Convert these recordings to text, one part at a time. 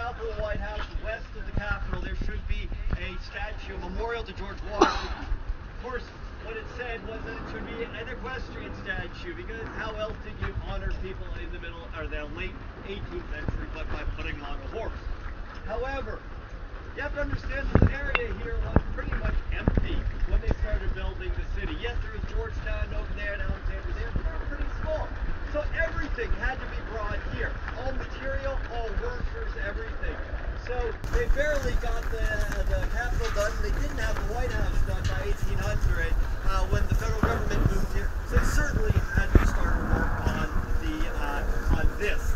south of the White House, west of the Capitol, there should be a statue, a memorial to George Washington. Of course, what it said was that it should be an equestrian statue, because how else did you honor people in the middle, or the late 18th century, but by putting on a horse? However, you have to understand this area here was pretty much empty when they started building the city. Yes, there was Georgetown over there and Alexander there, but they were pretty small. So everything had to be brought here. All material, all workers, everything. So they barely got the Capitol done. They didn't have the White House done by 1800 when the federal government moved here. So they certainly had to start work on this.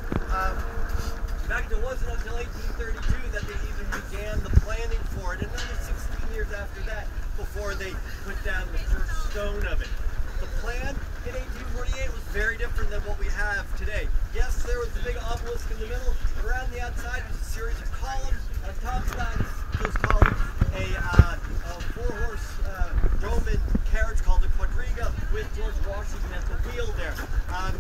In fact, it wasn't until 1832 that they even began the planning for it. Another 16 years after that before they put down the first stone of it. The plan in 1848 was very different than what we have today. Yes, there was the big obelisk in the middle. Around the outside was a series of columns. On top of those columns, a four-horse Roman carriage called a quadriga with George Washington at the wheel there.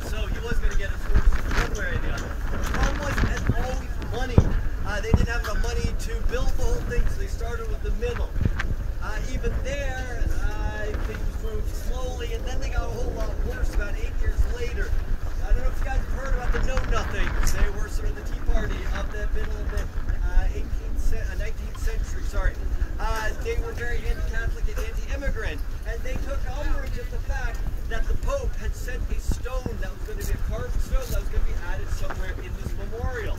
So he was going to get his horses one way or the other. The problem was, as always, money. They didn't have enough money to build the whole thing, so they started with the middle. Even there, things moved slowly, and then they got a whole lot worse about 8 years later. I don't know if you guys have heard about the Know-Nothings. They were sort of the Tea Party of the middle of the 19th century. They were very anti-Catholic and anti-immigrant, and they took umbrage at the fact that the Pope had sent a stone that was going to be a carved stone that was going to be added somewhere in this memorial.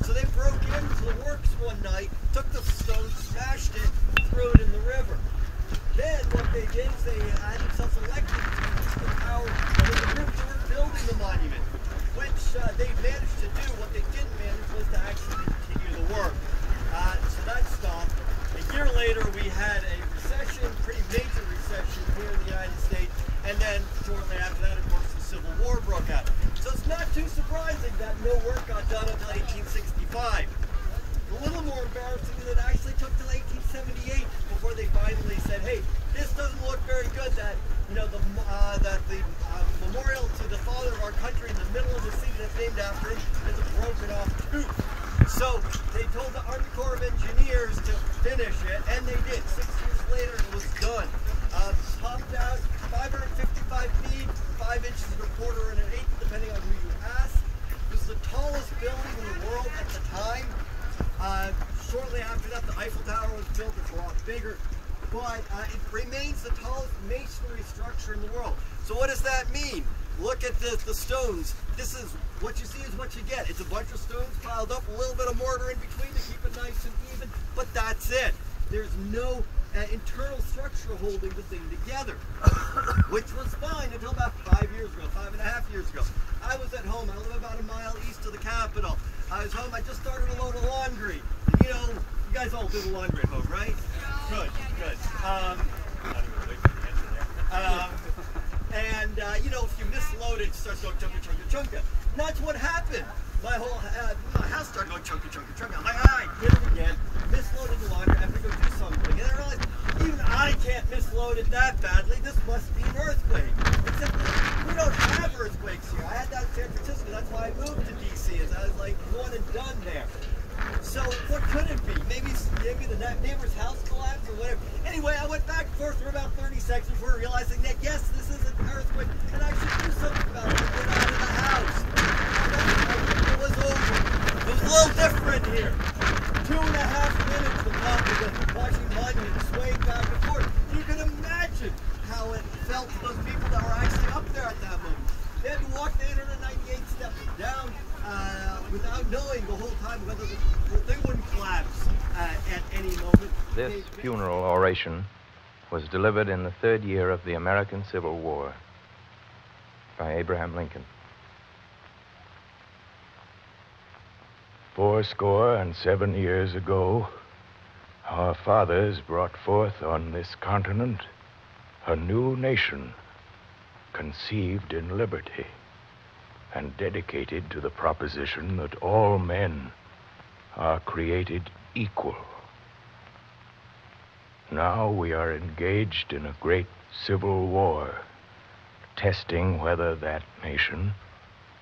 So they broke into the works one night, took the stone, smashed it, threw it in the river. Then what they did is they had themselves elected to the power of the group that were building the monument, which they managed to do. What they didn't manage was to actually continue the work. So that stopped. A year later, we had a recession, pretty major recession here in the United States, and then shortly after that, of course, the Civil War broke out. So it's not too surprising that no work got done until 1865. A little more embarrassing is it actually took till 1878 before they finally said, hey, this doesn't look very good that, you know, the memorial to the father of our country in the middle of the city that's named after him is a broken off tooth. So they told the Army Corps of Engineers to finish it, and they did. 6 years later, it was done. Topped out 555 feet, 5 inches and a quarter and an eighth, depending on who you ask. It was the tallest building in the world at the time. Shortly after that, the Eiffel Tower was built. It's a lot bigger, but it remains the tallest masonry structure in the world. So what does that mean? Look at the stones. This is what you see is what you get. It's a bunch of stones piled up, a little bit of mortar in between to keep it nice and even, but that's it. There's no internal structure holding the thing together, which was fine until about 5.5 years ago. I was at home. I live about a mile east of the Capitol. I was home. I just started a load of laundry. You know, you guys all do the laundry at home, right? Good. You know, if you misload it, it starts going chunka, chunka, chunka. And that's what happened. My whole my house started going chunka, chunka, chunka. I'm like, I did it again. Misloaded the laundry. I have to go do something. And I realized, even I can't misload it that badly. This must be an earthquake. Except we don't have earthquakes here. I had that in San Francisco. That's why I moved to D.C. As I was like one and done there. So what could it be? Maybe the neighbor's house collapsed or whatever. Anyway, I went back and forth for about 30 seconds before realizing that yes, this is an earthquake, and I should do something about it. Get out of the house. It was over. It was a little different here. 2.5 minutes the top of the Washington Monument swayed back and forth. You can imagine how it felt to those people that were actually up there at that moment. They had to walk the 898 steps down without knowing the whole time whether the whole thing wouldn't collapse at any moment. This funeral oration was delivered in the 3rd year of the American Civil War by Abraham Lincoln. 77 years ago, our fathers brought forth on this continent a new nation, conceived in liberty and dedicated to the proposition that all men are created equal. Now we are engaged in a great civil war, testing whether that nation,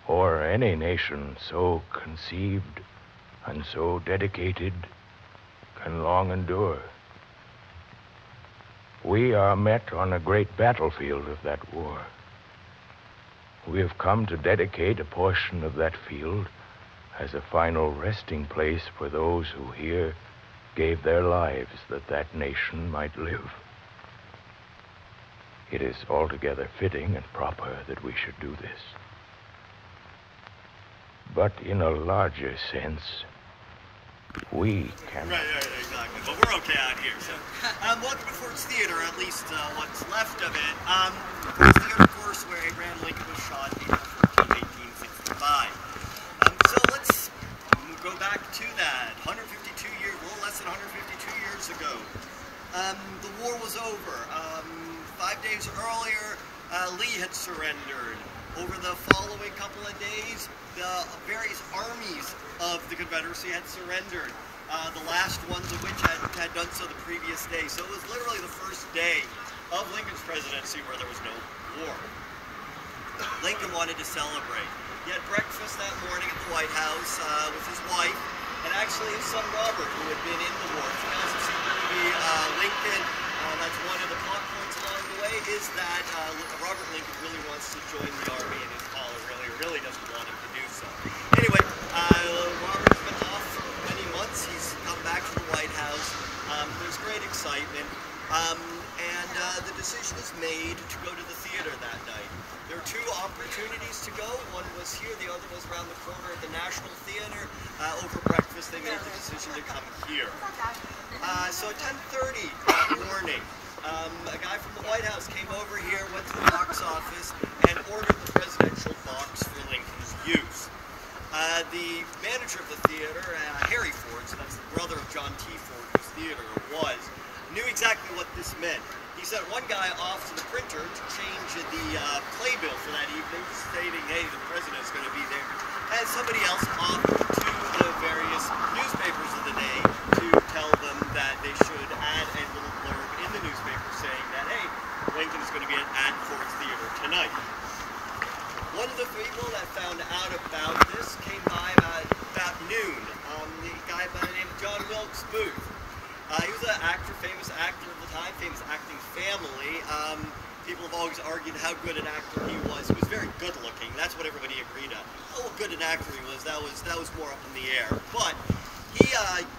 or any nation so conceived and so dedicated can long endure. We are met on a great battlefield of that war. We have come to dedicate a portion of that field as a final resting place for those who here gave their lives that that nation might live. It is altogether fitting and proper that we should do this. But in a larger sense, we can... Right, exactly. But we're okay out here. So, welcome to Ford's Theater, at least what's left of it. Ford's Theater, of course, where Abraham Lincoln was shot April 14, 1865. So let's go back to that. 152 years, a little less than 152 years ago. The war was over. 5 days earlier, Lee had surrendered. Over the following couple of days, the various armies of the Confederacy had surrendered. The last ones of which had done so the previous day. So it was literally the first day of Lincoln's presidency where there was no war. Lincoln wanted to celebrate. He had breakfast that morning at the White House with his wife and actually his son Robert, who had been in the war. If you guys have seen the movie Lincoln, that's one of the plot points along the way, is that Robert Lincoln really wants to join the army, and his father really doesn't want him to do so. Anyway, Robert's been off for many months. He's come back to the White House. There's great excitement. And the decision is made to go to the theater that night. There were two opportunities to go. One was here, the other was around the corner at the National Theater. Over breakfast, they made the decision to come here. So at 10:30 that morning, a guy from the White House came over here, went to the box office, and ordered the presidential box for Lincoln's use. The manager of the theater, Harry Ford, so that's the brother of John T. Ford, whose theater it was, knew exactly what this meant. He sent one guy off to the printer to change the playbill for that evening, stating, hey, the president's going to be there, and somebody else off to the various newspapers of the day to tell them that they should add a little blurb in the newspaper saying that, hey, Lincoln is going to be at Ford's Theater tonight. One of the people that found out about this came by about noon. The guy by the name of John Wilkes Booth. He was an actor, famous actor of the time, famous acting family. People have always argued how good an actor he was. He was very good looking. That's what everybody agreed on. How good an actor he was, that was more up in the air. But he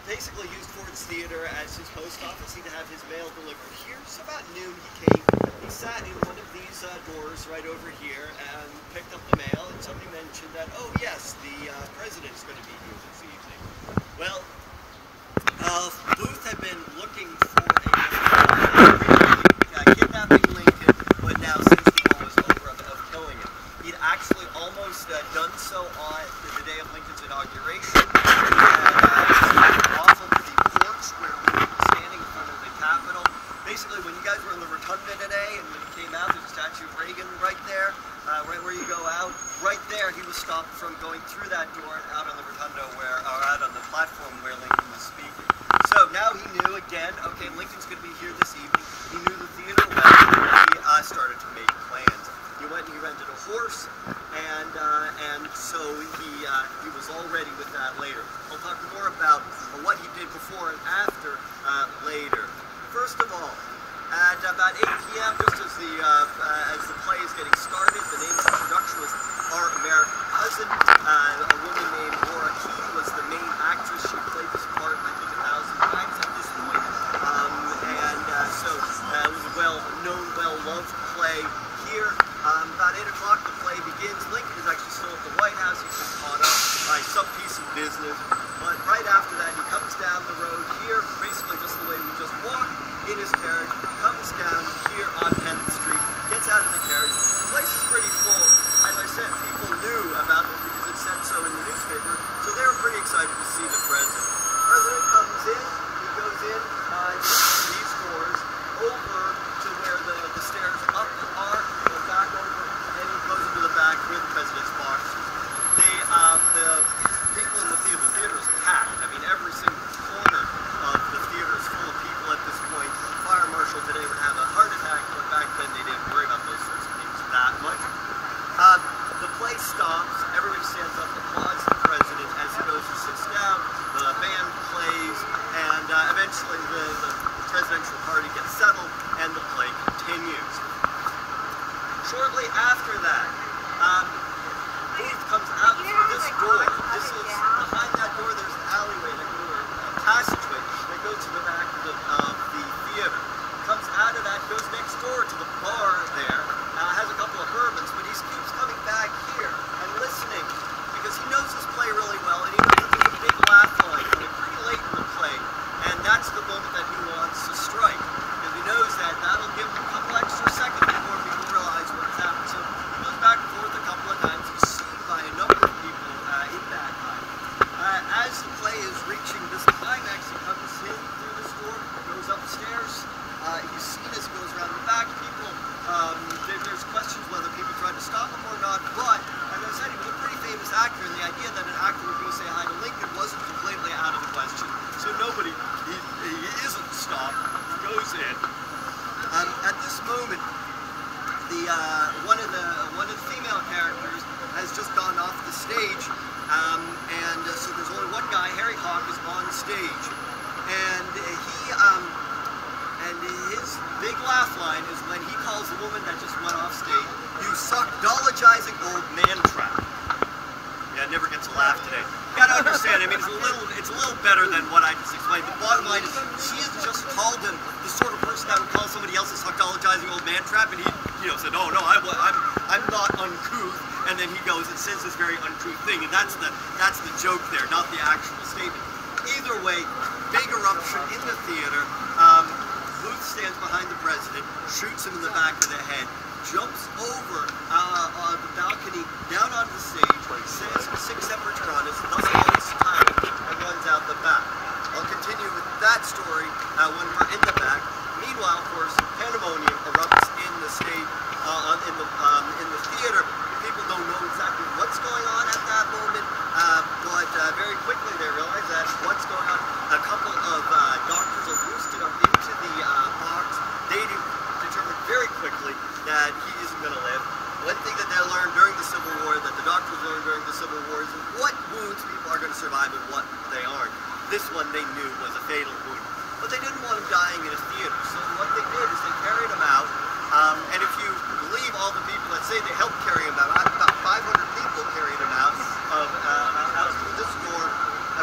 basically used Ford's Theater as his post office. He'd have his mail delivered here. So about noon he came. He sat in one of these doors right over here and picked up the mail. And somebody mentioned that, oh yes, the president's going to be here this evening. Well, Booth had been looking for a kidnapping Lincoln, but now since the war was over, of killing him. He'd actually almost done so on the day of Lincoln's inauguration. Off of the porch where Lincoln was standing in front of the Capitol. Basically, when you guys were in the rotunda today, and when he came out, there's a statue of Reagan right there, right where you go out. Right there, he was stopped from going through that door and out on the rotunda or out on the platform where Lincoln was speaking. So now he knew again, okay, Lincoln's going to be here this evening. He knew the theater well. He started to make plans. He went and he rented a horse, and so he was all ready with that later. I'll talk more about what he did before and after later. First of all, at about 8 p.m., just as the play is getting started, the name of the production was Our American Cousin. A woman named Laura Key was the main actress. She played this part, I think, 1,000 times at this point. So it was a well-known, well-loved play here. About 8 o'clock, the play begins. Lincoln is actually still at the White House. He's been caught up by some piece of business. But right after that, he comes down the road here, basically just the way we just walked, in his carriage, comes down here on 10th Street, gets out of the carriage. The place is pretty full. As I said, people knew about this because it said so in the newspaper, so they were pretty excited to see the president. The president comes in, he goes in these doors, over to where the stairs up are, and back over, and he goes into the back where the president's box is. The people in the theater is packed. I mean, every single corner of the theater is full of people at this point. The fire marshal today would have a heart attack, but back then they didn't worry about those sorts of things that much. Shortly after that, Booth comes out through this door. This is behind that door. There's an alleyway, a passageway that goes to the back of the theater. Comes out of that, goes next door to the bar there. Has a couple of bourbons, but he keeps coming back here and listening because he knows his play really well, and he knows that there's a big laugh line coming pretty late in the play, and that's the moment that he wants to strike. Because he knows that that'll give him a couple extra seconds before people realize what's happened. So he goes back and forth a couple of times. He's seen by a number of people in that time. As the play is reaching this climax, he comes in through this door, goes upstairs. He's seen as he goes around the back. People, there's questions whether people tried to stop him or not, but as I said, he was a pretty famous actor, and the idea that an actor would go say hi to Lincoln wasn't completely out of the question. So nobody, he isn't stopped, he goes in. At this moment, one of the female characters has just gone off the stage, and so there's only one guy, Harry Hawk, is on stage, and his big laugh line is when he calls the woman that just went off stage, "You suckdologizing old man trap." Yeah, it never gets a laugh today. You gotta understand, I mean, it's a little better than what I just explained. The bottom line is, she has just called him the sort of person that would call somebody else a suckdologizing old man trap, and he, said, "Oh no, I'm not uncouth," and then he goes and says this very uncouth thing, and that's the joke there, not the actual statement. Either way, big eruption in the theater. Booth stands behind the president, shoots him in the back of the head, jumps over the balcony, down onto the stage, says 6 separate hurrahs, doesn't waste time, and runs out the back. I'll continue with that story when we're in the back. Meanwhile, of course, pandemonium erupts in the state, in the theater. People don't know exactly what's going on at that moment, but very quickly they realize that what's going on. A couple of doctors are boosted up into the box. They determine very quickly that he isn't going to live. One thing that they learned during the Civil War, that the doctors learned during the Civil War, is what wounds people are going to survive and what they aren't. This one they knew was a fatal wound. But they didn't want him dying in a theater, so what they did is they carried him out. And if you believe all the people that say they helped carry him out, about 500 people carried him out through this door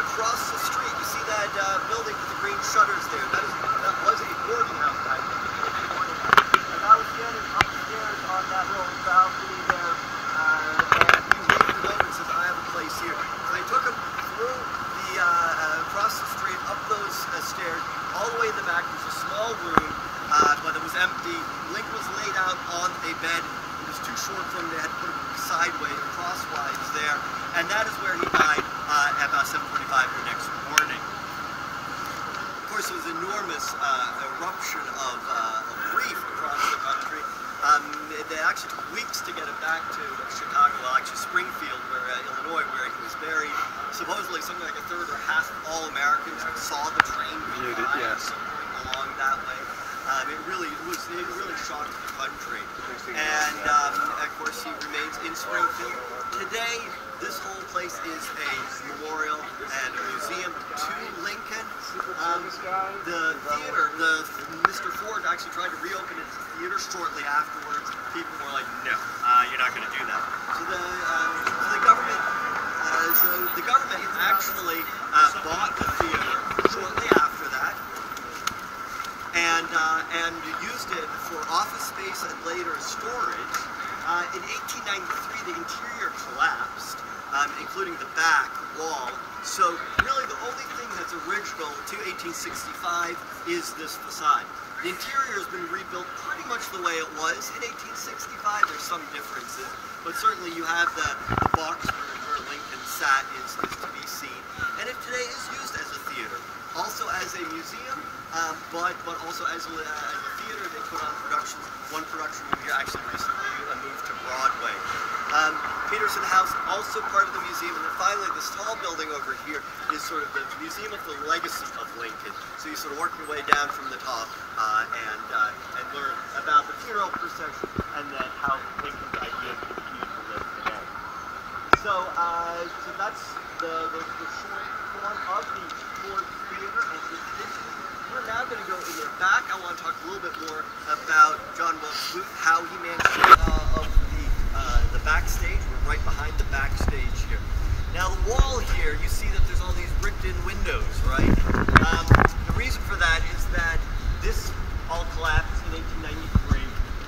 across the street. You see that building with the green shutters there? That was a boarding house back then. And I was standing upstairs on that little balcony there, and he waved it over and says, "I have a place here." So they took him through across the street, up those stairs, all the way in the back. There's a small room, but it was empty. Lincoln was laid out on a bed. It was too short for him. They had to put him sideways, crosswise there, and that is where he died at about 7:45 the next morning. Of course, it was an enormous eruption of grief across the country. It actually took weeks to get him back to Chicago, well, actually Springfield, Illinois, where he was buried. Supposedly, something like a third or half of all Americans saw the train along that way. It really shocked the country. And of course, he remains in Springfield. Today, this whole place is a memorial and a museum to Lincoln. The theater, Mr. Ford actually tried to reopen its theater shortly afterwards. People were like, "No, you're not going to do that." So the government actually bought the theater shortly after that, and used it for office space and later storage. In 1893, the interior collapsed, including the back wall. So really the only thing that's original to 1865 is this facade. The interior has been rebuilt pretty much the way it was in 1865. There's some differences, but certainly you have the box where Lincoln sat is to be seen. And it today is used as a theater, also as a museum, but also as a theater. They put on productions. One production here actually recently moved to Broadway. Peterson House, also part of the museum. And then finally, this tall building over here is sort of the Museum of the Legacy of Lincoln. So you sort of work your way down from the top and learn about the funeral procession and then how Lincoln's ideas continue to live today. So that's the short form of the Ford Theater and its history. We're now going to go in the back. I want to talk a little bit more about John Wilkes Booth, how he managed to backstage. We're right behind the backstage here. Now the wall here, you see that there's all these bricked-in windows, right? The reason for that is that this all collapsed in 1893.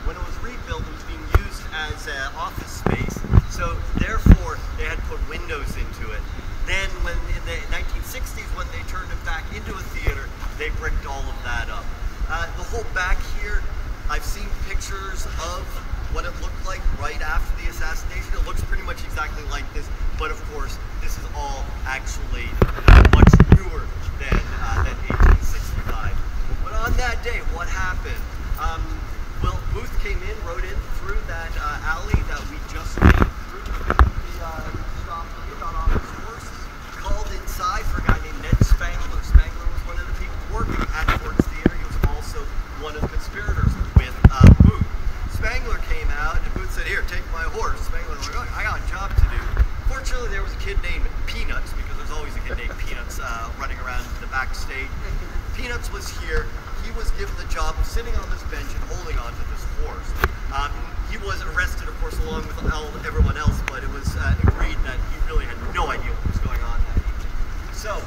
When it was rebuilt, it was being used as office space, so therefore they had to put windows into it. Then when in the 1960s, when they turned it back into a theater, they bricked all of that up. The whole back here, I've seen pictures of what it looked like right after the assassination. It looks pretty much exactly like this, but of course, this is all actually much newer than 1865. But on that day, what happened? Well, Booth came in, rode in through that alley that we just came through. He stopped, he got off his horse, called inside for a guy named Ned Spangler. Spangler was one of the people working at Ford's Theater. He was also one of the conspirators with Booth. Spangler came out, and Booth said, "Here, take my horse." Spangler was like, "Oh, I got a job to do." Fortunately, there was a kid named Peanuts, because there's always a kid named Peanuts running around the backstage. Peanuts was here. He was given the job of sitting on this bench and holding on to this horse. He was arrested, of course, along with everyone else, but it was agreed that he really had no idea what was going on that evening. So,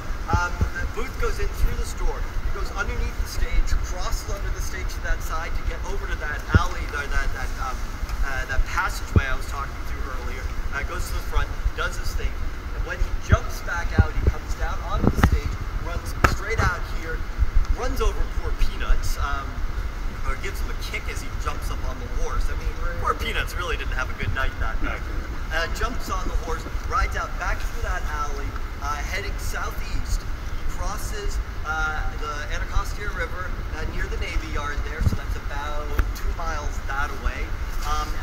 Booth goes in through this door. He goes underneath the stage, crosses under the stage to that side to get over to that alley, or that passageway I was talking to earlier. Goes to the front, does his thing, and when he jumps back out, he comes down onto the stage, runs straight out here, runs over poor Peanuts, or gives him a kick as he jumps up on the horse. I mean, poor Peanuts really didn't have a good night that night. Jumps on the horse, rides out back through that alley, heading southeast. He crosses the Anacostia River near the Navy Yard there, so that's about 2 miles that away,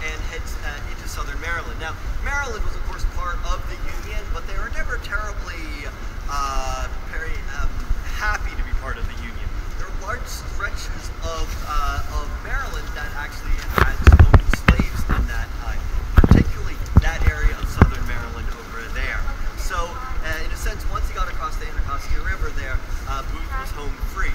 and heads into southern Maryland. Now, Maryland was, of course, part of the Union, but they were never terribly very happy to be part of the Union. There are large stretches of Maryland that actually had owned slaves in that time, particularly that area of southern Maryland over there. So, in a sense, once he got across the Anacostia River there, Booth was home free.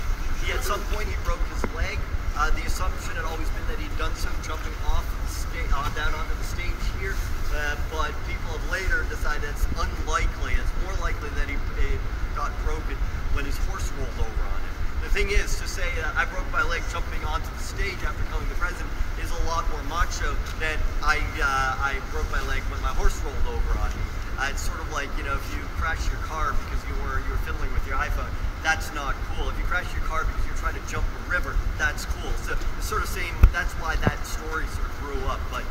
At some point, he broke his leg. The assumption had always been that he'd done so jumping off the stage, down onto the stage here, but people have later decided it's unlikely. It's more likely that he got broken when his horse rolled over on him. The thing is, to say I broke my leg jumping onto the stage after killing the president is a lot more macho than I broke my leg when my horse rolled over on me. It's sort of like, you know, if you crash your car because you were fiddling with your iPhone, that's not cool. If you crash your car because you're trying to jump a river, that's cool. So it's sort of same. That's why that story sort of grew up. But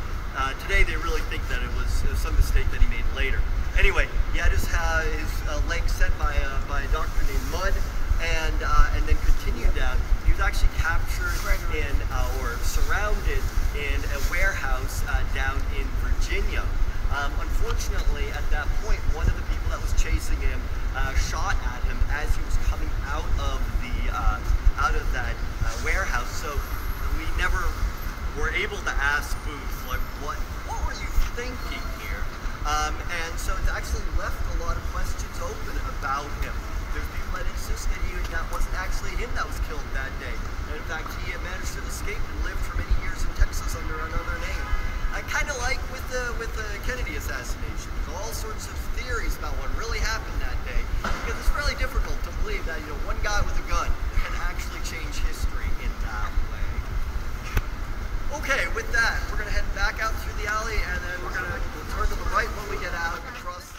today they really think that it was some mistake that he made later. Anyway, he had his leg set by a doctor named Mudd, and then continued down. He was actually captured in or surrounded in a warehouse down in Virginia. Unfortunately, at that point, one of the people that was chasing him shot at him as he was coming out of that warehouse. So we never were able to ask Booth, like, what were you thinking here? And so it's actually left a lot of questions open about him. There's people that insist that that wasn't actually him that was killed that day. And in fact, he had managed to escape and lived for many years in Texas under another name. Kind of like with the Kennedy assassination. There's all sorts of theories about what really happened that day, because it's really difficult to believe that, you know, one guy with a gun can actually change history in that way. Okay, with that, we're going to head back out through the alley, and then we're going to turn to the right when we get out and cross the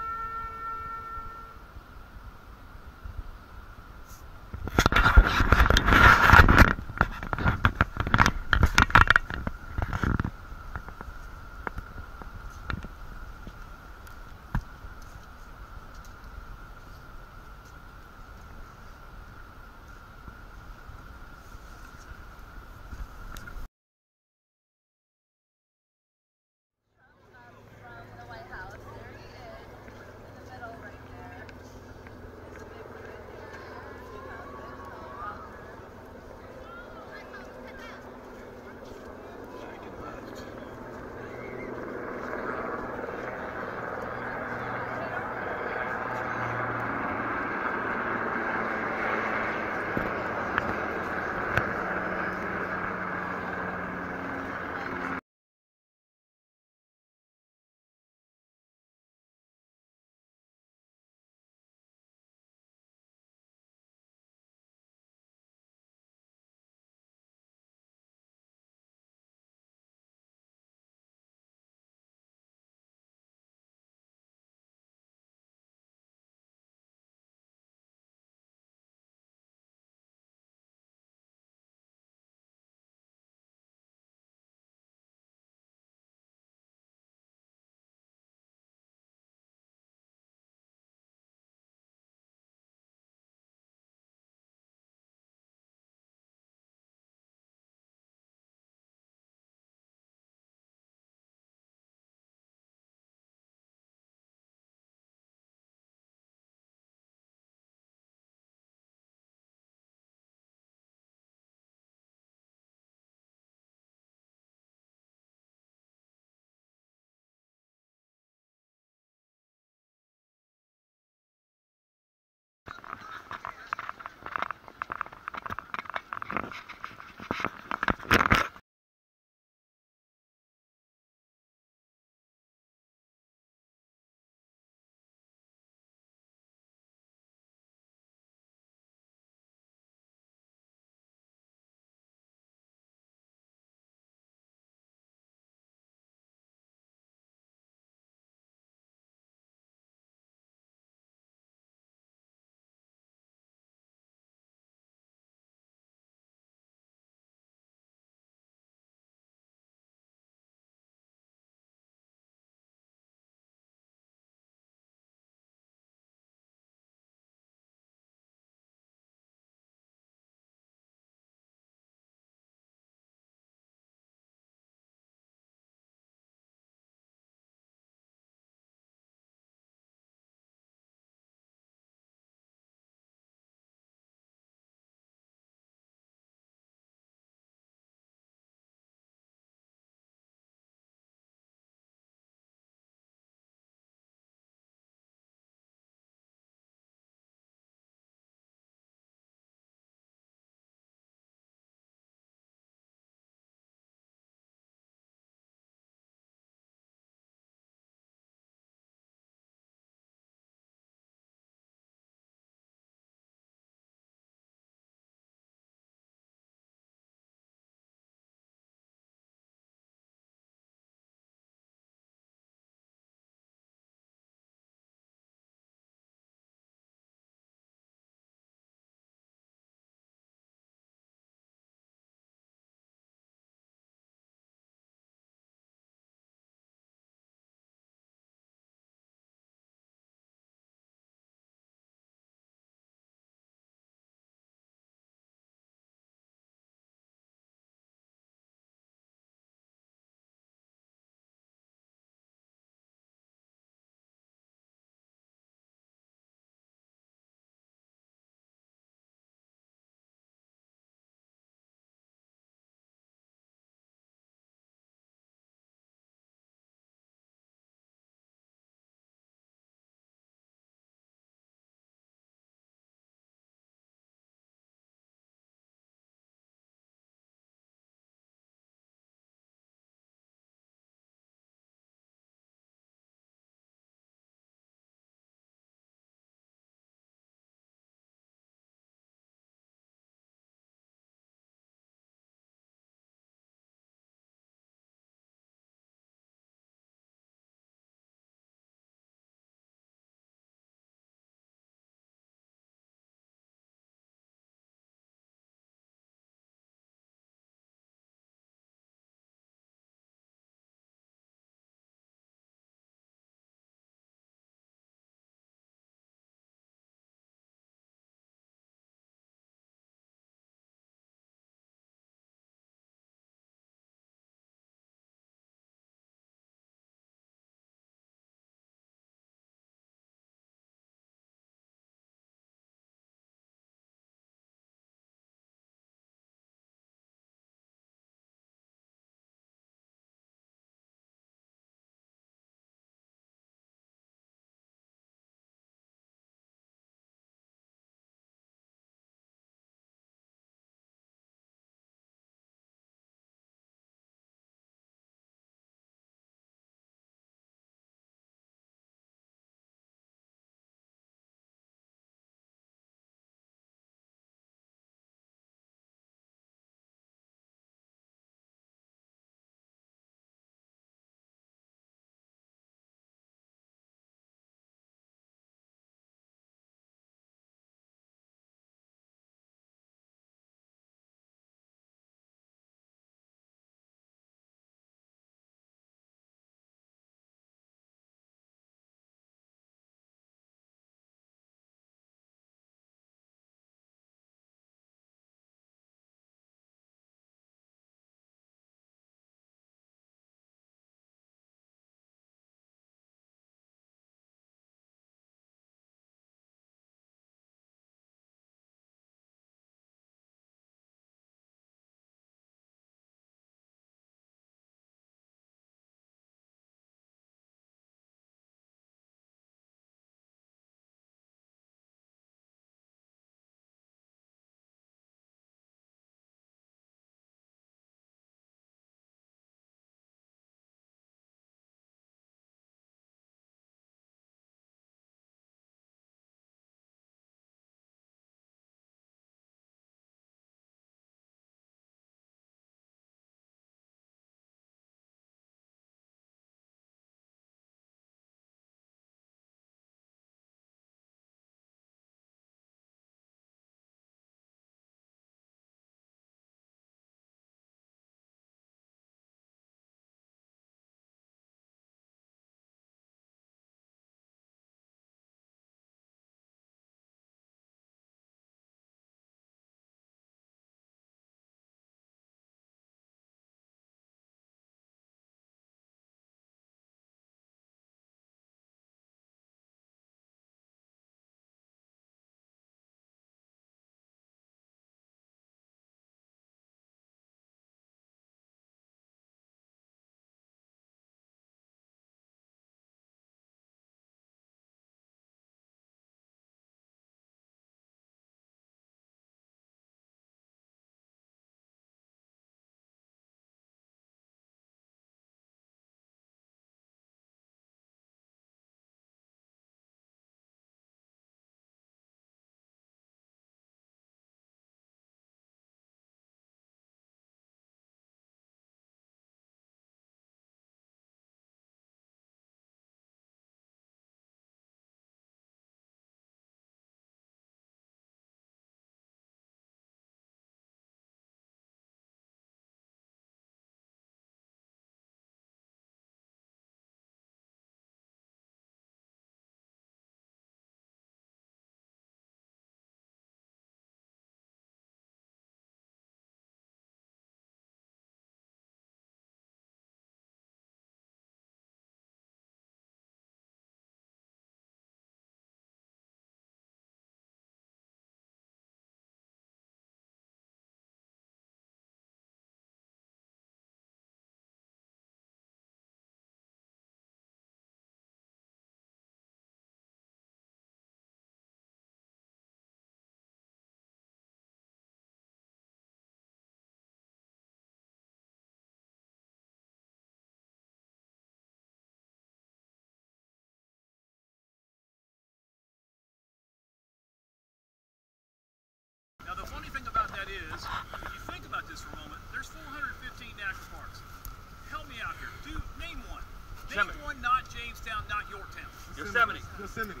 Name one, not Jamestown, not Yorktown. Yosemite. Yosemite.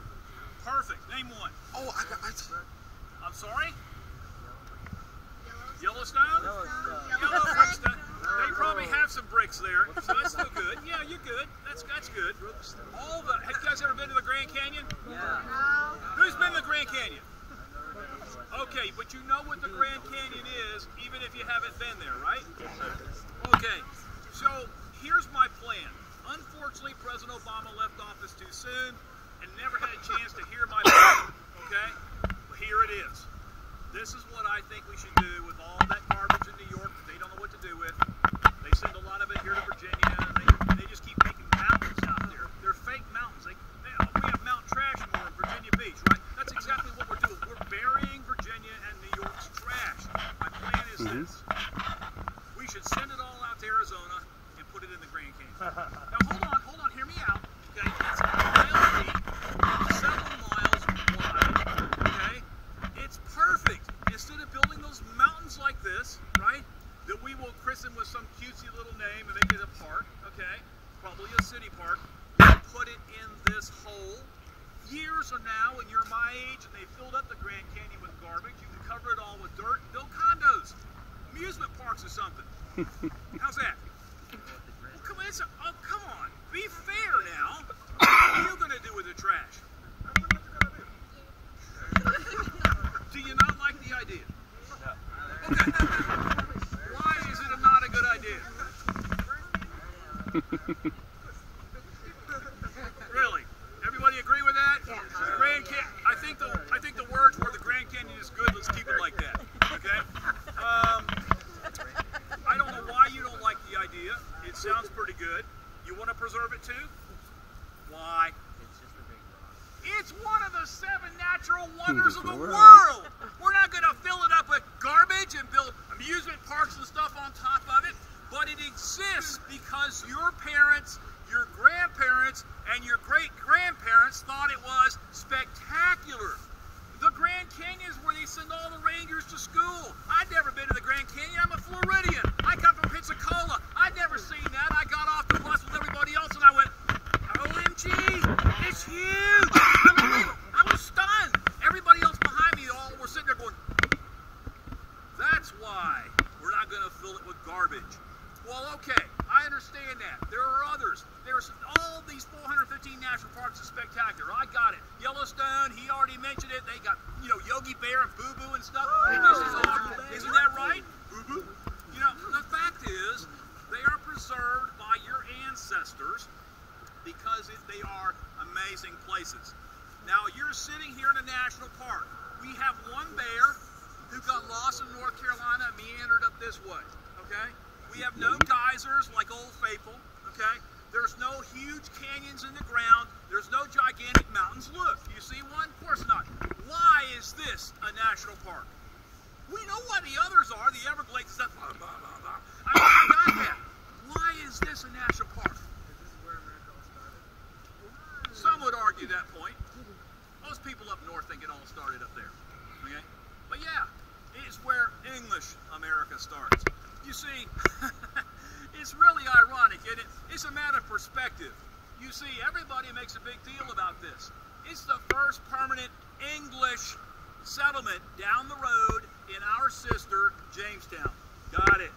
Perfect. Name one. Oh, I'm sorry? Yellowstone? Yellowstone. They probably have some bricks there, so that's still good. Yeah, you're good. That's good. Have you guys ever been to the Grand Canyon? Yeah. Who's been to the Grand Canyon? Okay, but you know what the Grand Canyon is, even if you haven't been there, right? Okay, so here's my plan. Unfortunately, President Obama left office too soon and never had a chance to hear my plan, okay? But here it is. This is what I think we should do with all that garbage in New York that they don't know what to do with. They send a lot of it here to Virginia, and they just keep making mountains out there. They're fake mountains. We have Mount Trashmore in Virginia Beach, right? That's exactly what we're doing. We're burying Virginia and New York's trash. My plan is this. We should send it all out to Arizona and put it in the Grand Canyon. Now, hold on, hear me out. Okay, it's a mile deep, several miles wide, okay? It's perfect. Instead of building those mountains like this, right, that we will christen with some cutesy little name and make it a park, okay, probably a city park, put it in this hole. Years from now, when you're my age and they filled up the Grand Canyon with garbage, you can cover it all with dirt, build condos, amusement parks or something. How's that? Well, come on, be fair now. What are you going to do with the trash? Do you not like the idea? No. Okay. Why is it not a good idea? Really? Everybody agree with that? Yeah. The Grand Canyon. I think the words were the Grand Canyon is good. Let's keep it like that. Okay. I don't know why you don't like the idea. It sounds pretty good. You want to preserve it too? Why? It's one of the 7 natural wonders of the world. We're not going to fill it up with garbage and build amusement parks and stuff on top of it, but it exists because your parents, your grandparents, and your great-grandparents thought it was spectacular. The Grand Canyon is where they send all the rangers to school. I'd never been to the Grand Canyon. I'm a Floridian. I come from Pensacola. I'd never seen that. I got off the bus with everybody else and I went, OMG, it's huge. I was stunned. Everybody else behind me all were sitting there going, that's why we're not going to fill it with garbage. Well, okay, I understand that. There are others. There's all these 415 national parks are spectacular. I got it. Yellowstone, he already mentioned it. They got, Yogi Bear and Boo Boo and stuff. Isn't that right? Boo Boo? The fact is, they are preserved by your ancestors because they are amazing places. Now, you're sitting here in a national park. We have one bear who got lost in North Carolina and meandered up this way, okay? We have no geysers like Old Faithful, okay? There's no huge canyons in the ground. There's no gigantic mountains. Look, you see one? Of course not. Why is this a national park? We know why the others are, the Everglades stuff. I got that. Why is this a national park? Some would argue that point. Most people up north think it all started up there, okay? But yeah, it's where English America starts. You see, it's really ironic, isn't it? It's a matter of perspective. You see, everybody makes a big deal about this. It's the first permanent English settlement down the road in our sister, Jamestown. Got it.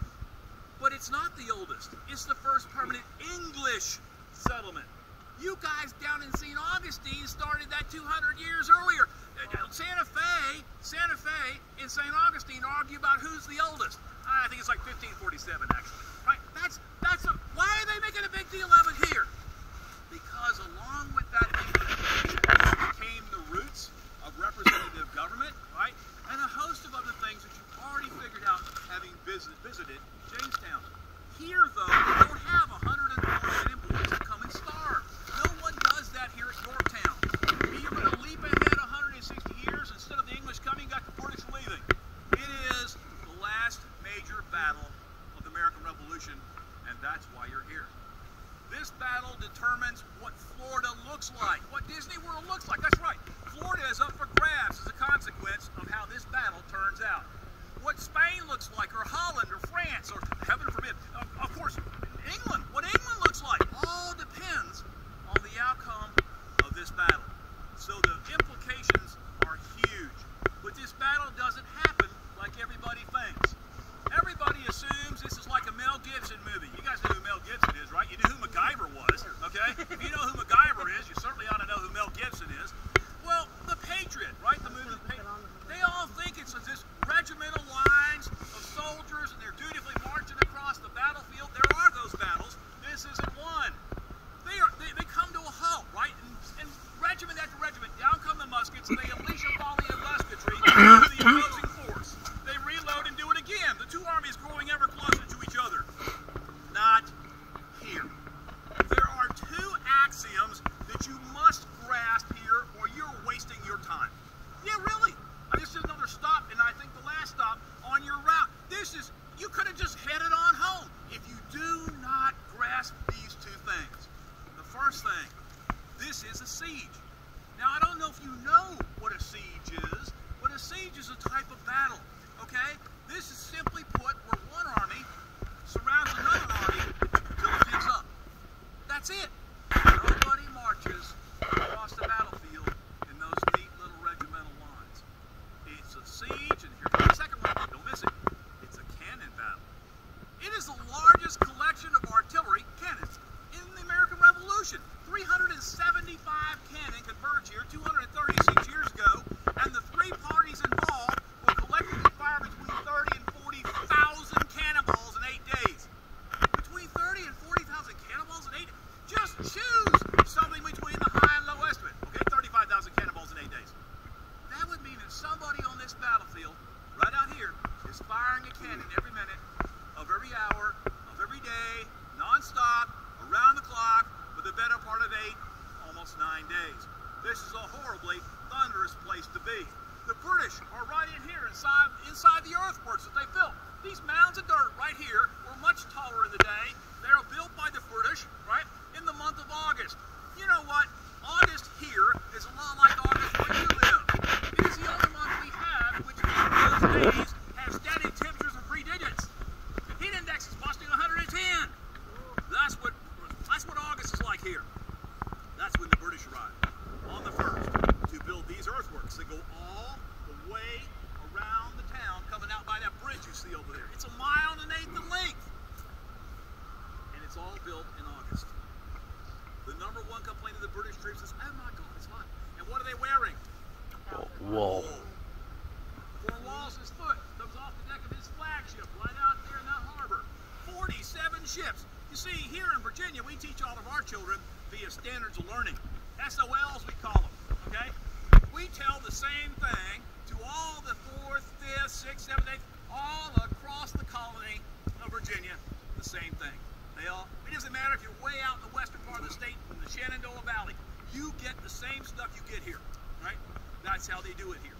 But it's not the oldest. It's the first permanent English settlement. You guys down in St. Augustine started that 200 years earlier. Santa Fe and St. Augustine argue about who's the oldest. I think it's like 1547, actually. Right? Why are they making a big deal of it here? Because along with that came the roots of representative government, right? And a host of other things that you've already figured out having visited Jamestown. Here, though, we don't have 104 million boys that come and starve. No one does that here at Yorktown. You're going to leap ahead 160 years. Instead of the English coming, you got the British leaving. It is the last major battle of the American Revolution, and that's why you're here. This battle determines what Florida looks like, what Disney World looks like. That's right. Florida is up for grabs as a consequence of how this battle turns out. What Spain looks like, or Holland, or France, or heaven forbid, of course, England, what England looks like, all depends the largest collection of artillery cannons in the American Revolution. 375 cannon converged here 236 years ago, and the three parties involved will collectively fire between 30 and 40,000 cannonballs in 8 days. Between 30 and 40,000 cannonballs in 8 days? Just choose something between the high and low estimate. Okay, 35,000 cannonballs in 8 days. That would mean that somebody on this battlefield, right out here, is firing a cannon every minute of every hour of every day, non-stop, around the clock, for the better part of 8, almost 9 days. This is a horribly thunderous place to be. The British are right in here, inside the earthworks that they built. These mounds of dirt right here were much taller in the day. They were built by the British, right, in the month of August. You know what? August here is a lot like August where you live. It is the only month we have which in those days have static temperatures of 3 digits. Heat index is busting 110. That's what August is like here. That's when the British arrived on the 1st to build these earthworks that go all the way around the town, coming out by that bridge you see over there. It's 1.1 miles in length, and it's all built in August. The number one complaint of the British troops is, oh my God, it's hot. And what are they wearing? Wool. Cornwallis's foot comes off the deck of his flagship right out there in that harbor. 47 ships. You see, here in Virginia, we teach all of our children via standards of learning. SOLs, we call them, okay? We tell the same thing to all the 4th, 5th, 6th, 7th, 8th, all across the colony of Virginia, the same thing. It doesn't matter if you're way out in the western part of the state, in the Shenandoah Valley, you get the same stuff you get here, right? That's how they do it here.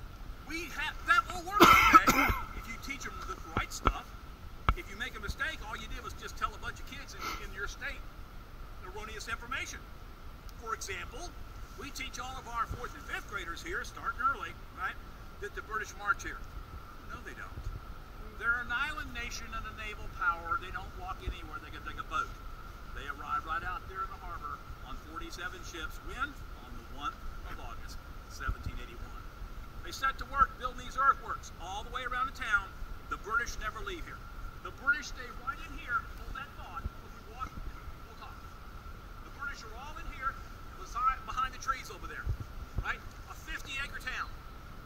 That will work okay if you teach them the right stuff. If you make a mistake, all you did was just tell a bunch of kids in your state erroneous information. For example, we teach all of our 4th and 5th graders here, starting early, right, that the British march here. No, they don't. They're an island nation and a naval power. They don't walk anywhere. They can take a boat. They arrived right out there in the harbor on 47 ships. When? On the 1st of August, 1781. They set to work building these earthworks all the way around the town. The British never leave here. The British stay right in here. Hold that thought. We'll talk. The British are all in here, behind the trees over there, right? A 50-acre town.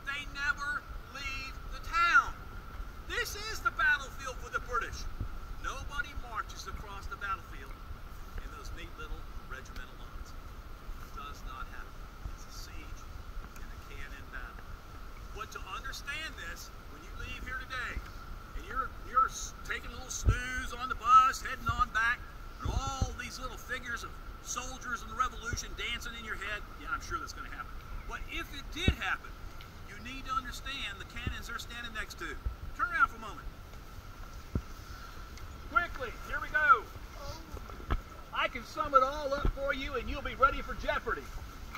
They never leave the town. This is the battlefield for the British. Nobody marches across the battlefield in those neat little regimental lines. It does not happen. It's a siege and a cannon battle. But to understand this, when you leave here today, and you're taking a little snooze on the bus, heading on back, and all these little figures of soldiers in the Revolution dancing in your head, yeah, I'm sure that's going to happen. But if it did happen, you need to understand the cannons they're standing next to. Turn around for a moment. Quickly, here we go. I can sum it all up for you and you'll be ready for Jeopardy.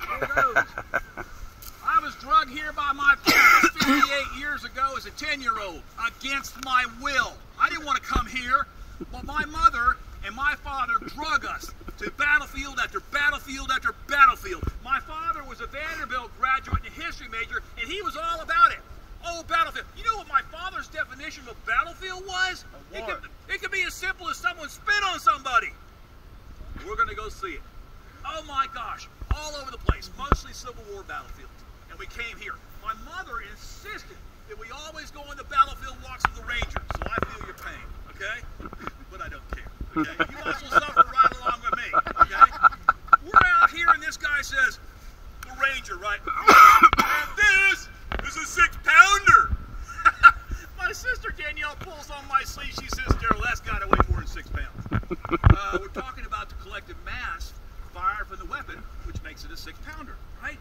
Here it goes. I was drugged here by my parents 58 years ago as a 10-year-old against my will. I didn't want to come here, but my mother and my father drug us to battlefield after battlefield after battlefield. My father was a Vanderbilt graduate and a history major, and he was all about it. Oh, battlefield. You know what my father's definition of a battlefield was? It could be as simple as someone spit on somebody. We're going to go see it. Oh my gosh, all over the place, mostly Civil War battlefields. And we came here. My mother insisted that we always go on the battlefield walks with the Rangers, so I feel your pain, okay? But I don't care, okay? You also suffer right along with me, okay? We're out here and this guy says, the Ranger, right? And this is a 6-pounder. My sister Danielle pulls on my sleeve. She says, Daryl, that's got to weigh more than 6 pounds. We're talking about the collective mass fired from the weapon, which makes it a 6-pounder, right?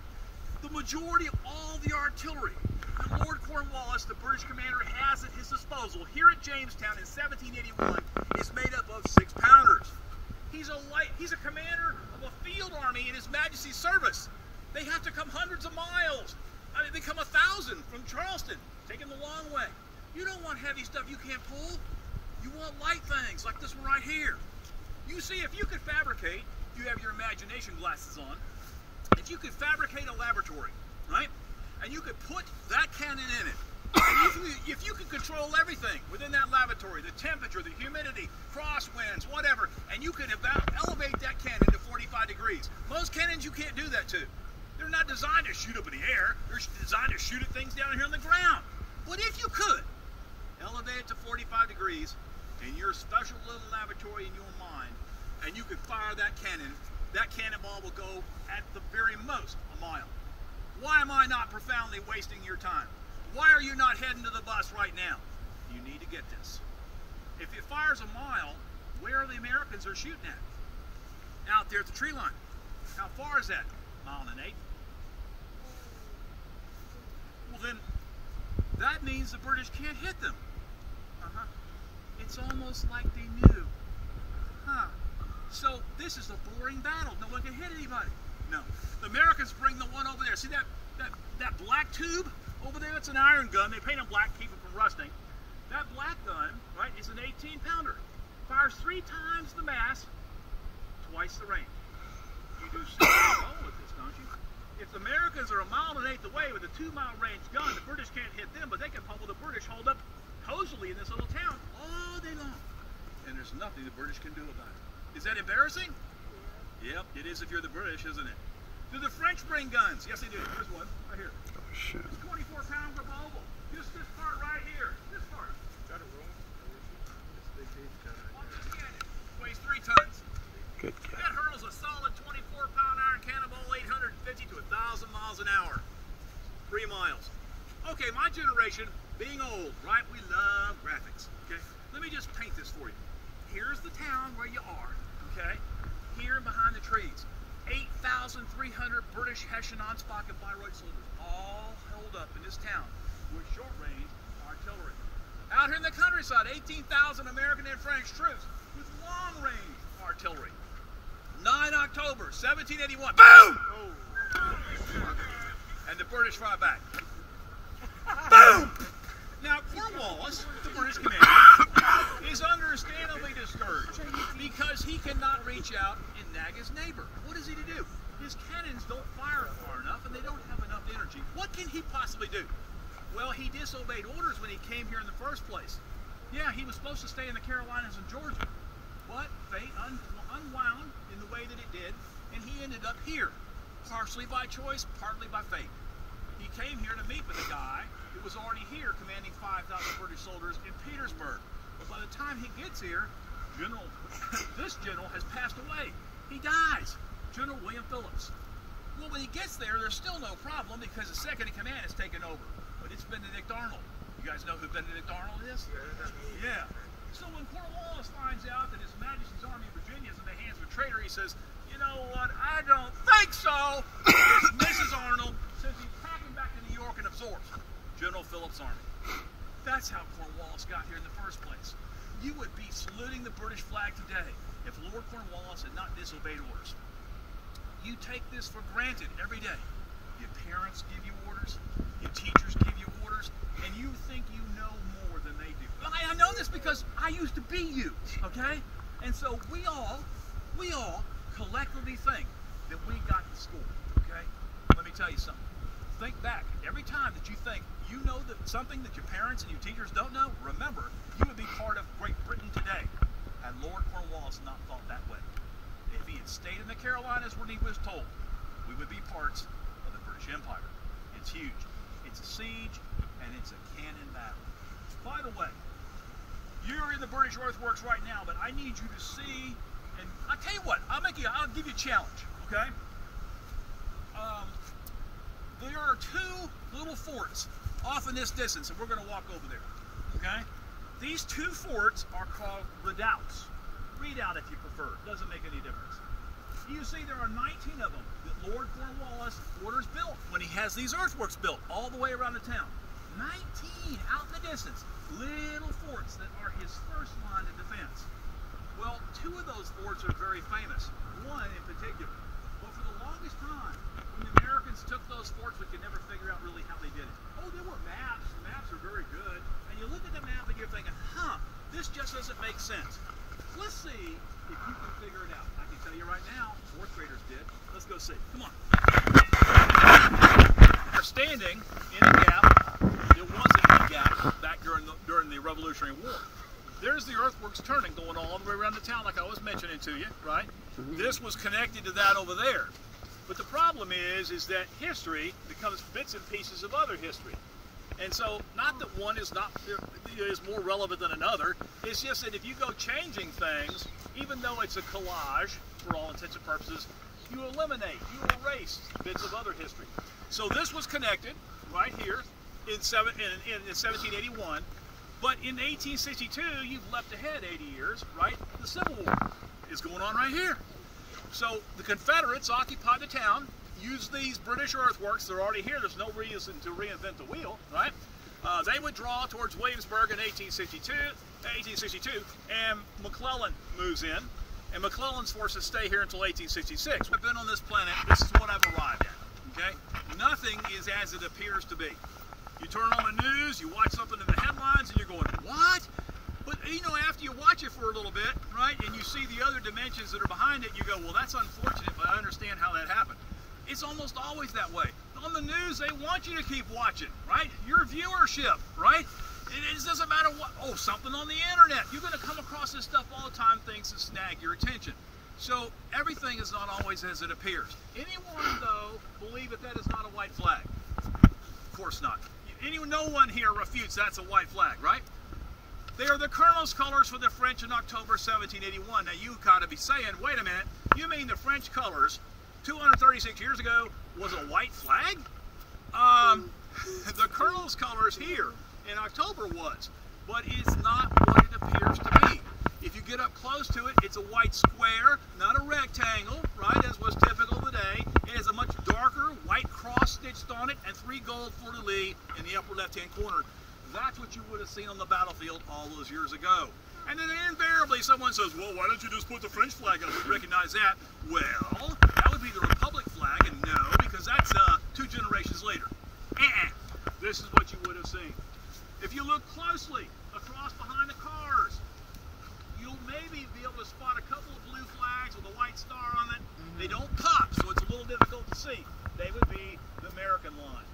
The majority of all the artillery that Lord Cornwallis, the British commander, has at his disposal here at Jamestown in 1781 is made up of 6-pounders. He's a commander of a field army in His Majesty's service. They have to come hundreds of miles. I mean, they come 1,000 from Charleston, taking the long way. You don't want heavy stuff you can't pull. You want light things like this one right here. You see, if you could fabricate, you have your imagination glasses on, if you could fabricate a laboratory, right, and you could put that cannon in it, If you can control everything within that lavatory, the temperature, the humidity, crosswinds, whatever, and you can elevate that cannon to 45 degrees. Most cannons you can't do that to. They're not designed to shoot up in the air. They're designed to shoot at things down here on the ground. But if you could elevate it to 45 degrees in your special little lavatory in your mind, and you could fire that cannonball will go at the very most a mile. Why am I not profoundly wasting your time? Why are you not heading to the bus right now? You need to get this. If it fires a mile, where are the Americans are shooting at? Out there at the tree line. How far is that? Mile and an eighth? Well then, that means the British can't hit them. It's almost like they knew. So this is a boring battle. No one can hit anybody. No. The Americans bring the one over there. See that black tube over there? It's an iron gun. They paint them black, keep it from rusting. That black gun, right, is an 18-pounder. Fires 3 times the mass, twice the range. You do so well with this, don't you? If the Americans are a mile and an eighth away with a 2-mile range gun, the British can't hit them, but they can pummel the British holed up cozily in this little town all day long. And there's nothing the British can do about it. Is that embarrassing? Yep, it is if you're the British, isn't it? Do the French bring guns? Yes, they do. Here's one, right here. Oh, shit. It's 24-pound revolver. Just this part right here. This part. Got it wrong. Watch the cannon. Weighs 3 tons. Good guy. That hurls a solid 24-pound iron cannonball 850 to 1,000 miles an hour. 3 miles. Okay, my generation, being old, right? We love graphics. Okay? Let me just paint this for you. Here's the town where you are. Okay? Here behind the trees. 8,300 British Hessian Ansbach and Bayreuth soldiers all held up in this town with short-range artillery. Out here in the countryside, 18,000 American and French troops with long-range artillery. 9 October, 1781. Boom! And the British fire back. Boom! Now, Cornwallis, the British commander, is understandably discouraged because he cannot reach out and nag his neighbor. What is he to do? His cannons don't fire far enough and they don't have enough energy. What can he possibly do? Well, he disobeyed orders when he came here in the first place. Yeah, he was supposed to stay in the Carolinas and Georgia, but fate unwound in the way that it did, and he ended up here, partially by choice, partly by fate. He came here to meet with a guy who was already here commanding 5,000 British soldiers in Petersburg. But by the time he gets here, this general has passed away. He dies. General William Phillips. Well, when he gets there, there's still no problem because the second in command has taken over. But it's Benedict Arnold. You guys know who Benedict Arnold is? Yeah. So when Cornwallis finds out that His Majesty's Army of Virginia is in the hands of a traitor, he says, you know what, I don't think so. Dismisses Arnold, says he's packing back to New York and absorbs General Phillips' army. That's how Cornwallis got here in the first place. You would be saluting the British flag today if Lord Cornwallis had not disobeyed orders. You take this for granted every day. Your parents give you orders, your teachers give you orders, and you think you know more than they do. I know this because I used to be you, okay? And so we all collectively think that we got the score, okay? Let me tell you something. Think back. Every time that you think you know that something that your parents and your teachers don't know, remember, you would be part of Great Britain today. And Lord Cornwallis not thought that way. If he had stayed in the Carolinas when he was told, we would be parts of the British Empire. It's huge. It's a siege, and it's a cannon battle. By the way, you're in the British earthworks right now, but I need you to see, and I'll tell you what, I'll give you a challenge, okay? There are 2 little forts off in this distance, and we're going to walk over there, okay? These 2 forts are called redoubts. Redoubt if you prefer, doesn't make any difference. You see there are 19 of them that Lord Cornwallis orders built when he has these earthworks built all the way around the town. 19 out in the distance, little forts that are his first line of defense. Well, 2 of those forts are very famous, one in particular. But for the longest time, when the Americans took those forts, we could never figure out really how they did it. Oh, there were maps. The maps are very good. And you look at the map and you're thinking, this just doesn't make sense. Let's see if you can figure it out. I can tell you right now, 4th graders did. Let's go see. Come on. We're standing in a gap that wasn't Gap back during the Revolutionary War. There's the earthworks turning, going all the way around the town, like I was mentioning to you, right? This was connected to that over there. But the problem is that history becomes bits and pieces of other history. And so, not that one is more relevant than another, it's just that if you go changing things, even though it's a collage, for all intents and purposes, you eliminate, you erase bits of other history. So this was connected right here in 1781, but in 1862, you've leapt ahead 80 years, right? The Civil War is going on right here. So the Confederates occupied the town, used these British earthworks. They're already here. There's no reason to reinvent the wheel, right? They would draw towards Williamsburg in 1862, and McClellan moves in, and McClellan's forces stay here until 1866. I've been on this planet. This is what I've arrived at, okay? Nothing is as it appears to be. You turn on the news, you watch something in the headlines, and you're going, what? But, you know, after you watch it for a little bit, right, and you see the other dimensions that are behind it, you go, well, that's unfortunate, but I understand how that happened. It's almost always that way. On the news, they want you to keep watching, right? Your viewership, right? It doesn't matter what, oh, something on the internet. You're going to come across this stuff all the time, things that snag your attention. So everything is not always as it appears. Anyone, though, believe that is not a white flag? Of course not. No one here refutes that's a white flag, right? They are the Colonel's colors for the French in October 1781. Now you gotta be saying, wait a minute, you mean the French colors 236 years ago was a white flag? The Colonel's colors here in October was, but it's not what it appears to be. If you get up close to it, it's a white square, not a rectangle, right, as was typical today. It has a much darker white cross stitched on it and 3 gold fleur-de-lis in the upper left-hand corner. That's what you would have seen on the battlefield all those years ago. And then invariably someone says, well, why don't you just put the French flag up? We recognize that. Well, that would be the Republic flag, and no, because that's 2 generations later. This is what you would have seen. If you look closely across behind the cars, you'll maybe be able to spot a couple of blue flags with a white star on it. They don't pop, so it's a little difficult to see. They would be the American line.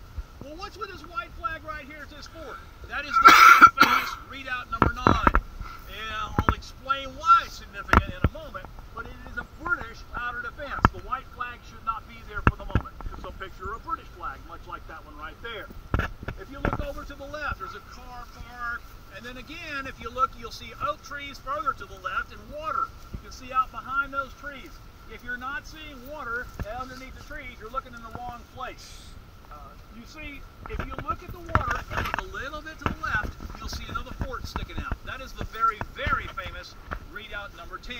Well, what's with this white flag right here at this fort? That is the famous readout number 9. And I'll explain why it's significant in a moment, but it is a British outer defense. The white flag should not be there for the moment. It's a picture of a British flag, much like that one right there. If you look over to the left, there's a car park. And then again, if you look, you'll see oak trees further to the left and water. You can see out behind those trees. If you're not seeing water underneath the trees, you're looking in the wrong place. You see, if you look at the water and look a little bit to the left, you'll see another fort sticking out. That is the very, very famous readout number 10.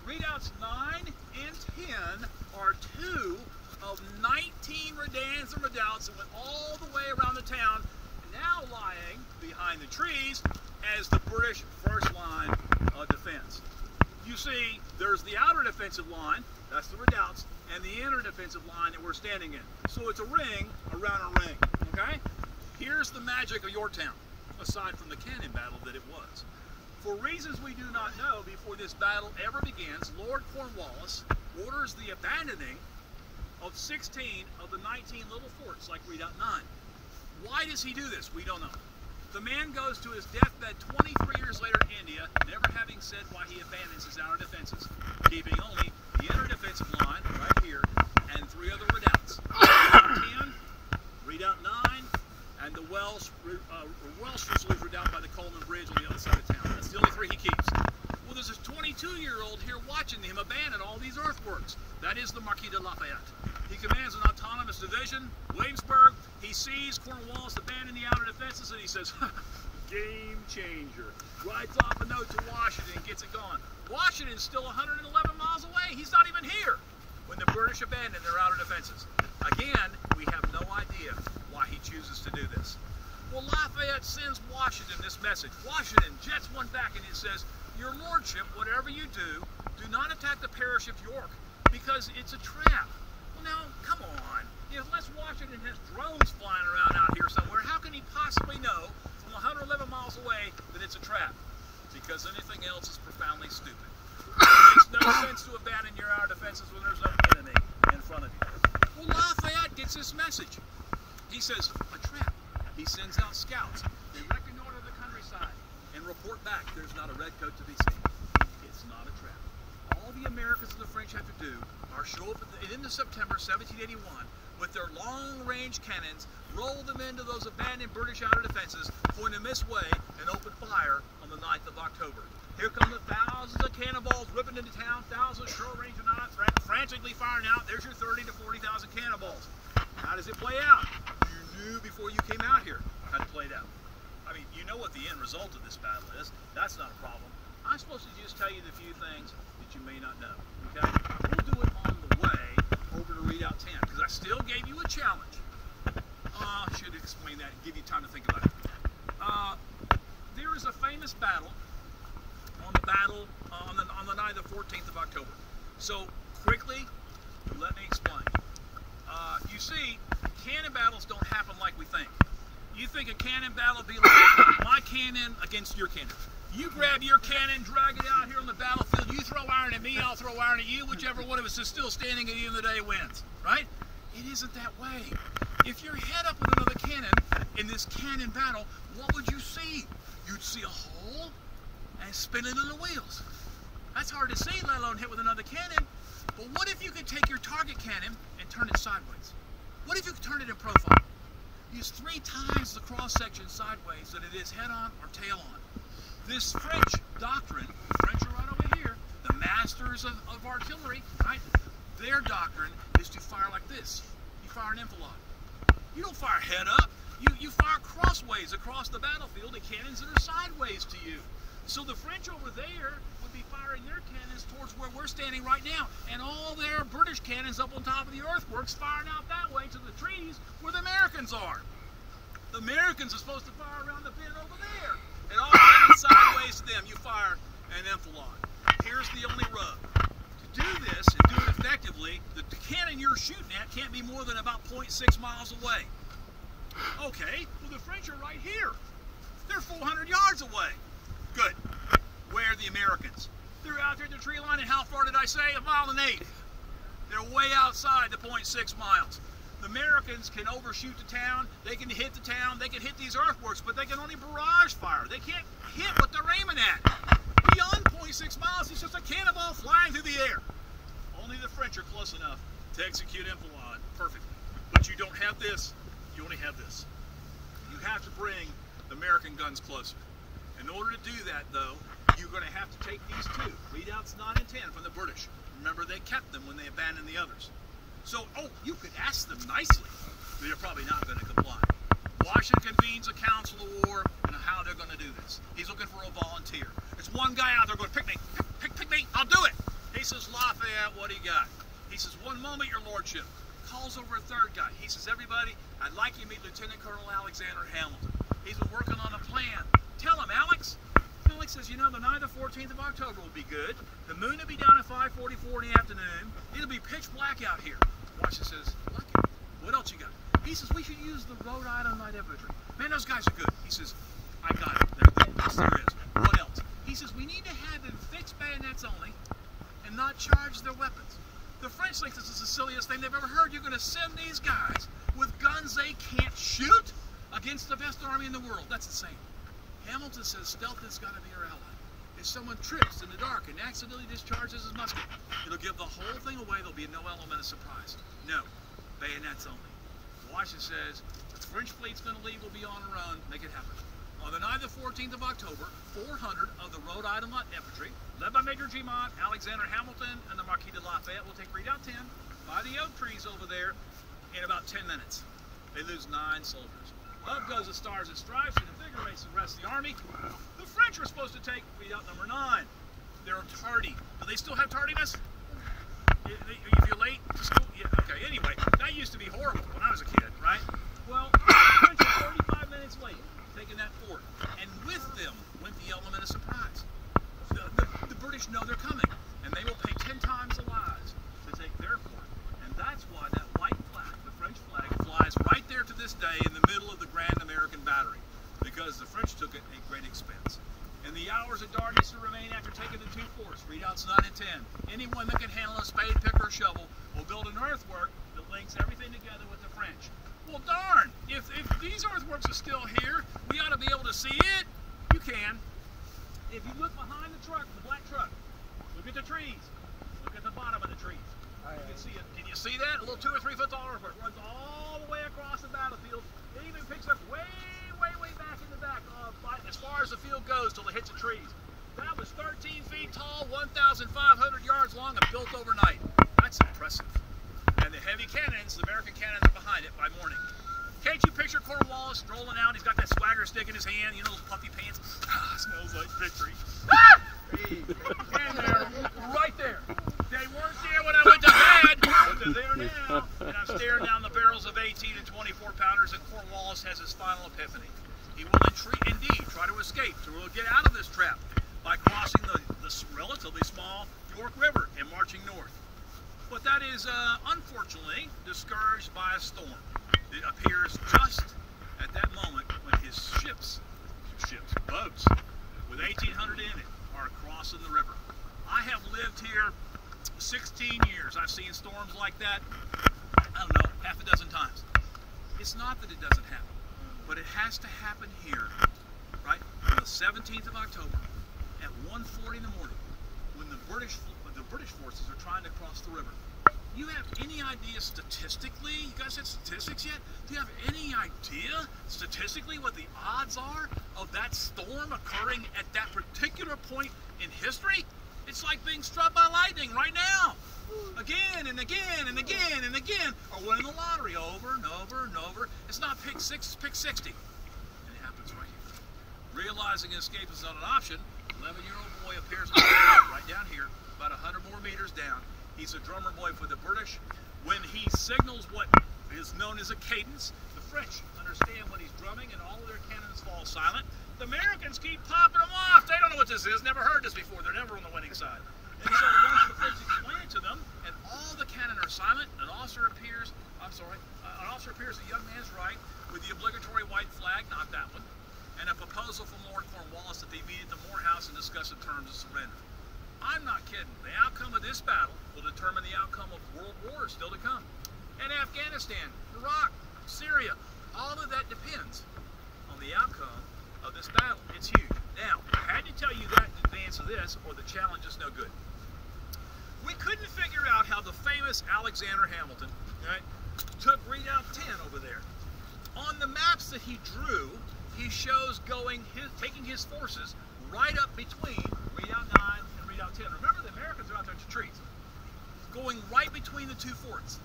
Readouts 9 and 10 are 2 of 19 redans and redoubts that went all the way around the town, now lying behind the trees as the British first line of defense. You see, there's the outer defensive line, that's the redoubts, and the inner defensive line that we're standing in. So it's a ring around a ring, okay? Here's the magic of Yorktown, aside from the cannon battle that it was. For reasons we do not know, before this battle ever begins, Lord Cornwallis orders the abandoning of 16 of the 19 little forts like Redoubt 9. Why does he do this? We don't know. The man goes to his deathbed 23 years later in India, never having said why he abandons his outer defenses, keeping only the inner defensive line right here and 3 other redoubts. Redoubt 10, Redoubt 9, and the Welsh Fusiliers redoubt by the Coleman Bridge on the other side of town. That's the only 3 he keeps. Well, there's this 22-year-old here watching him abandon all these earthworks. That is the Marquis de Lafayette. He commands an autonomous division, Williamsburg. He sees Cornwallis abandon the outer defenses, and he says, game changer. Writes off a note to Washington and gets it gone. Washington's still 111 miles away. He's not even here when the British abandon their outer defenses. Again, we have no idea why he chooses to do this. Well, Lafayette sends Washington this message. Washington jets one back and he says, your lordship, whatever you do not attack the parish of York because it's a trap. Well, now, come on. Unless Washington has drones flying around out here somewhere, how can he possibly know from 111 miles away that it's a trap? Because anything else is profoundly stupid. It makes no sense to abandon your outer defenses when there's no enemy in front of you. Well, Lafayette gets this message. He says, a trap. He sends out scouts. They and report back there's not a redcoat to be seen. It's not a trap. All the Americans and the French have to do are show up at the end of September 1781 with their long-range cannons, roll them into those abandoned British outer defenses, point them this way, and open fire on the 9th of October. Here come the thousands of cannonballs ripping into town, thousands of short-range grenades frantically firing out. There's your 30 to 40,000 cannonballs. How does it play out? You knew before you came out here how it played out. I mean, you know what the end result of this battle is. That's not a problem. I'm supposed to just tell you the few things that you may not know, okay? We'll do it on the way over to Redoubt 10, because I still gave you a challenge. I should explain that and give you time to think about it. There is a famous battle on the night of the 14th of October. So quickly, let me explain. You see, cannon battles don't happen like we think. You think a cannon battle would be like my cannon against your cannon. You grab your cannon, drag it out here on the battlefield. You throw iron at me, I'll throw iron at you. Whichever one of us is still standing at the end of the day wins, right? It isn't that way. If you're head up with another cannon in this cannon battle, what would you see? You'd see a hole and spinning in the wheels. That's hard to see, let alone hit with another cannon. But what if you could take your target cannon and turn it sideways? What if you could turn it in profile? Use 3 times the cross-section sideways than it is head-on or tail-on. This French doctrine, the French are right over here, the masters of artillery, right? Their doctrine is to fire like this. You fire an enfilade. You don't fire head up. You fire crossways across the battlefield at cannons that are sideways to you. So the French over there would be firing their cannons towards where we're standing right now, and all their British cannons up on top of the earthworks firing out that way to the trees where the Americans are. The Americans are supposed to fire around the bend over there, and all cannons sideways to them. You fire an enfilade. Here's the only rub. To do this and do it effectively, the cannon you're shooting at can't be more than about 0.6 miles away. Okay, well the French are right here. They're 400 yards away. Good. Where are the Americans? They're out there at the tree line, and how far did I say? 1.8 miles. They're way outside the 0.6 miles. The Americans can overshoot the town, they can hit the town, they can hit these earthworks, but they can only barrage fire. They can't hit what they're aiming at. Beyond 0.6 miles, it's just a cannonball flying through the air. Only the French are close enough to execute enfilade perfectly. But you don't have this, you only have this. You have to bring the American guns closer. In order to do that, though, you're going to have to take these 2, Redoubts 9 and 10 from the British. Remember, they kept them when they abandoned the others. So, you could ask them nicely, but they're probably not going to comply. Washington convenes a council of war on how they're going to do this. He's looking for a volunteer. There's one guy out there going, pick me, pick me, I'll do it. He says, Lafayette, what do you got? He says, one moment, your lordship. Calls over a 3rd guy. He says, everybody, I'd like you to meet Lieutenant Colonel Alexander Hamilton. He's been working on a plan. Tell him, Alex. Alex says, you know, the night of the 14th of October will be good. The moon will be down at 5:44 in the afternoon. It'll be pitch black out here. Washington says, lucky. What else you got? He says, we should use the Rhode Island Light Infantry. Man, those guys are good. He says, I got it. Yes, there is. What else? He says, we need to have them fix bayonets only and not charge their weapons. The French think this is the silliest thing they've ever heard. You're going to send these guys with guns they can't shoot against the best army in the world. That's insane. Hamilton says stealth has got to be our ally. If someone trips in the dark and accidentally discharges his musket, it'll give the whole thing away. There'll be no element of surprise. No, bayonets only. Washington says, if the French fleet's going to leave, we'll be on our own. Make it happen. On the night of the 14th of October, 400 of the Rhode Island Light Infantry, led by Major Gemont, Alexander Hamilton, and the Marquis de Lafayette, will take Redoubt 10 by the oak trees over there in about 10 minutes. They lose 9 soldiers. Up goes the Stars and Stripes and invigorates the rest of the army. The French are supposed to take Redoubt number 9. They're tardy. Do they still have tardiness? If you're late to school? Yeah, okay, anyway, that used to be horrible when I was a kid, right? Well, the French are 35 minutes late taking that fort. And with them went the element of surprise. The British know they're coming, and they will pay 10 times the lives to take their fort. And that's why that white flag, the French flag, flies right there to this day in the middle of the Grand American Battery, because the French took it at great expense. In the hours of darkness that remain after taking the 2 forts, Redoubts 9 and 10, anyone that can handle a spade, pick, or shovel will build an earthwork that links everything together with the French. Well, darn, if these earthworks are still here, we ought to be able to see it. You can. If you look behind the truck, the black truck, look at the trees. Look at the bottom of the trees. You can see it. Can you see that? A little 2 or 3 foot tall earthwork runs all the way across the battlefield. It even picks up way back in the back, as far as the field goes till it hits the trees. That was 13 feet tall, 1,500 yards long, and built overnight. That's impressive. And the heavy cannons, the American cannons, are behind it by morning. Can't you picture Cornwallis strolling out? He's got that swagger stick in his hand, you know, those puffy pants. Ah, smells like victory. Ah! And they're right there. They weren't there when I went to bed, but they're there now. And I'm staring down the barrels of 18 and 24 pounders, and Cornwallis has his final epiphany. He will indeed try to escape, to get out of this trap by crossing the relatively small York River and marching north. But that is unfortunately discouraged by a storm. It appears just at that moment when his boats, with 1,800 in it, are crossing the river. I have lived here 16 years. I've seen storms like that, I don't know, half a dozen times. It's not that it doesn't happen, but it has to happen here, right, on the 17th of October at 1:40 in the morning, when the British forces are trying to cross the river. Do you have any idea statistically, you guys had statistics yet? Do you have any idea statistically what the odds are of that storm occurring at that particular point in history? It's like being struck by lightning right now. Again and again and again and again, or winning the lottery over and over and over. It's not pick 6, it's pick 60. And it happens right here. Realizing escape is not an option, 11-year-old boy appears on the road right down here, about 100 more meters down. He's a drummer boy for the British. When he signals what is known as a cadence, the French understand when he's drumming and all of their cannons fall silent. The Americans keep popping them off. They don't know what this is, never heard this before. They're never on the winning side. And so once the French explain it to them, and all the cannon are silent, an officer appears, at the young man's right with the obligatory white flag, not that one, and a proposal from Lord Cornwallis that they meet at the Moore House and discuss the terms of surrender. I'm not kidding. The outcome of this battle will determine the outcome of world wars still to come. And Afghanistan, Iraq, Syria, all of that depends on the outcome of this battle. It's huge. Now, I had to tell you that in advance of this, or the challenge is no good. We couldn't figure out how the famous Alexander Hamilton, right, took Redoubt 10 over there. On the maps that he drew, he shows taking his forces right up between Redoubt 9 and Redoubt 10. Remember, the Americans are out there to trees, going right between the two forts.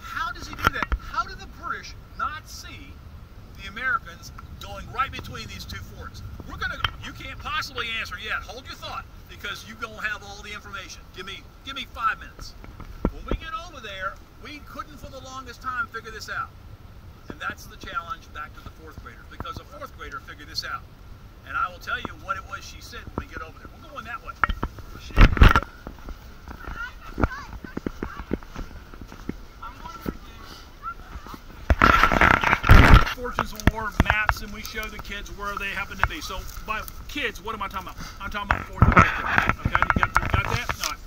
How does he do that? How do the British not see the Americans going right between these two forts? You can't possibly answer yet. Hold your thought, because you don't have all the information. Give me 5 minutes. When we get over there, we couldn't for the longest time figure this out. And that's the challenge back to the 4th graders, because a 4th grader figured this out. And I will tell you what it was she said when we get over there. We're going that way. Fortunes of War maps, and we show the kids where they happen to be. So by kids, what am I talking about? I'm talking about 4th grade. Okay, you got that? All right.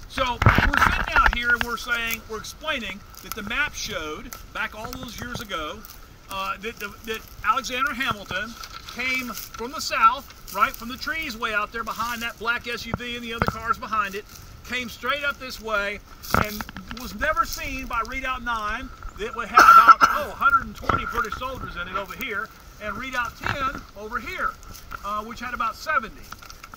So we're sitting out here and we're explaining that the map showed back all those years ago that Alexander Hamilton came from the south, right, from the trees way out there behind that black SUV and the other cars behind it, came straight up this way and was never seen by Redoubt 9. That would have about 120 British soldiers in it over here, and Redoubt 10 over here, which had about 70.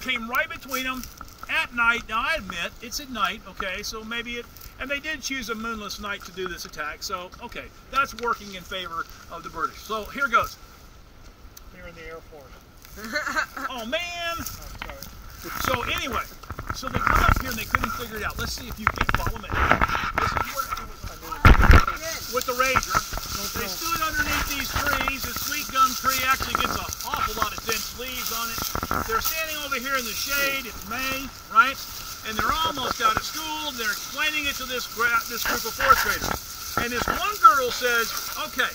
Came right between them at night. Now I admit it's at night, okay, so maybe and they did choose a moonless night to do this attack, so okay, that's working in favor of the British. So here goes. They're in the Air Force. Oh man! Oh, sorry. So anyway, so they come up here and they couldn't figure it out. Let's see if you can follow me. This is where it was with the Ranger. They stood underneath these trees. This sweet gum tree actually gets an awful lot of dense leaves on it. They're standing over here in the shade. It's May, right? And they're almost out of school. They're explaining it to this group of 4th graders. And this one girl says, okay,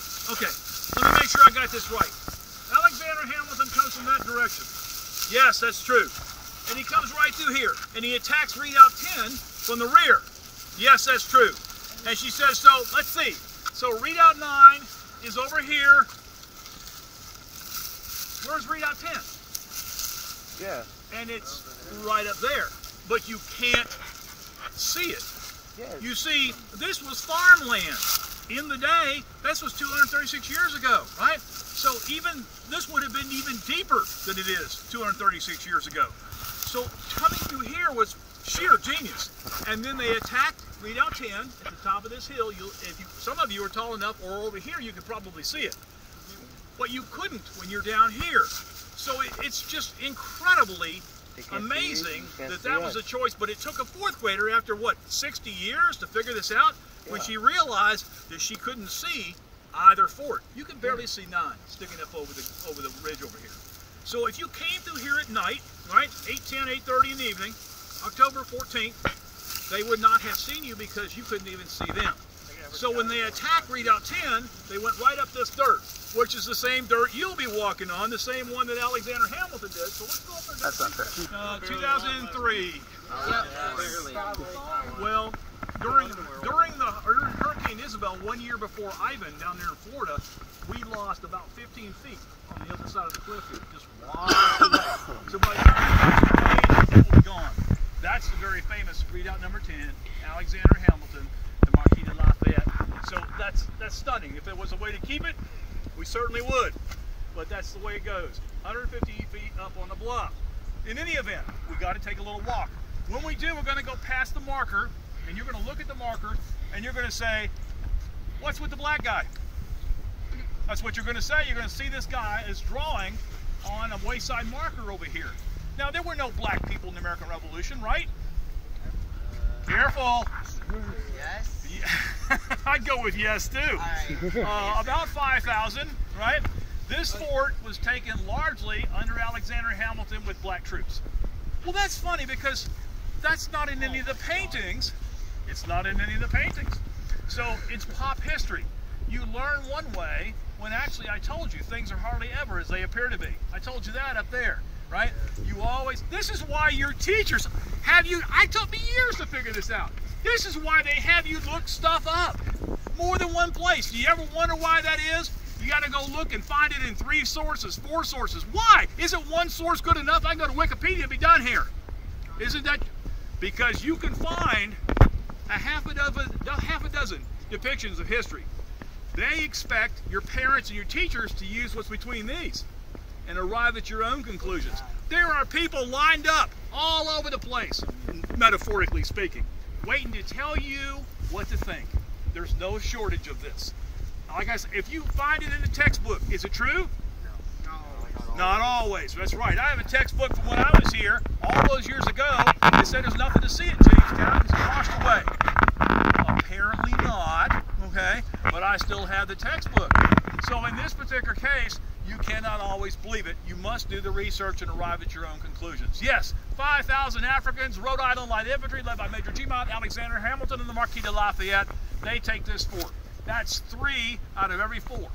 let me make sure I got this right. Alexander Hamilton comes from that direction. Yes, that's true. And he comes right through here. And he attacks Redoubt 10 from the rear. Yes, that's true. And she says, so let's see. So Redoubt 9 is over here. Where's Redoubt 10? Yeah. and it's right up there, but you can't see it. You see, this was farmland. In the day, this was 236 years ago, right? So even this would have been even deeper than it is 236 years ago. So coming through here was sheer genius. And then they attacked Redoubt 10 at the top of this hill. Some of you are tall enough, or over here, you could probably see it. But you couldn't when you're down here. So it's just incredibly amazing that was a choice. But it took a fourth grader after, what, 60 years to figure this out? When she realized that she couldn't see either fort. You can barely see 9 sticking up over the ridge over here. So if you came through here at night, right, 8:10, 8:30 in the evening, October 14th, they would not have seen you because you couldn't even see them. So when they attacked Redoubt 10, they went right up this dirt, which is the same dirt you'll be walking on, the same one that Alexander Hamilton did. So let's go up there. That's not fair. 2003. Well, during Hurricane Isabel, 1 year before Ivan down there in Florida, we lost about 15 feet on the other side of the cliff here, just washed away. So by the time it was gone. That's the very famous Redoubt number 10, Alexander Hamilton, the Marquis de Lafayette. So that's stunning. If there was a way to keep it, we certainly would. But that's the way it goes. 150 feet up on the bluff. In any event, we got to take a little walk. When we do, we're going to go past the marker, and you're going to look at the marker, and you're going to say, what's with the black guy? That's what you're going to say. You're going to see this guy is drawing on a wayside marker over here. Now, there were no black people in the American Revolution, right? Careful. Yes? Yeah. I'd go with yes, too. About 5,000, right? This fort was taken largely under Alexander Hamilton with black troops. Well, that's funny because that's not in any of the paintings. It's not in any of the paintings. So it's pop history. You learn one way when actually I told you things are hardly ever as they appear to be. I told you that up there, right? You always, this is why your teachers have you, it took me years to figure this out. This is why they have you look stuff up. More than one place. Do you ever wonder why that is? You got to go look and find it in 3 sources, 4 sources. Why? Isn't one source good enough? I can go to Wikipedia and be done here. Isn't that? Because you can find a half a dozen depictions of history. They expect your parents and your teachers to use what's between these and arrive at your own conclusions. There are people lined up all over the place, metaphorically speaking, waiting to tell you what to think. There's no shortage of this. Like I said, if you find it in the textbook, is it true? No. Not always. That's right. I have a textbook from when I was here all those years ago. It said there's nothing to see at Jamestown because it's washed away. Apparently not, okay? But I still have the textbook. So in this particular case, you cannot always believe it. You must do the research and arrive at your own conclusions. Yes, 5,000 Africans, Rhode Island Light Infantry, led by Major G-Mont, Alexander Hamilton, and the Marquis de Lafayette. They take this fort. That's 3 out of every 4.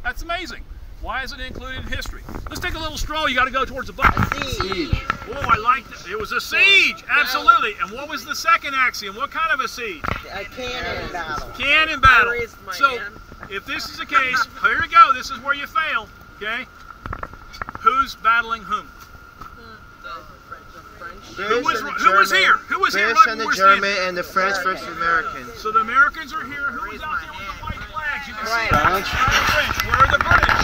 That's amazing. Why is it included in history? Let's take a little stroll. You got to go towards the button. Siege. Oh, I like that. It was a siege. Absolutely. And what was the second axiom? What kind of a siege? A cannon battle. Cannon battle. I raised my So, hand. if this is the case, here we go. This is where you fail. Okay? Who's battling whom? Who was here? Who was here? British and the German and the French versus Americans. So the Americans are here. Who was out there with the white flags? You can see French. French. Where are the British?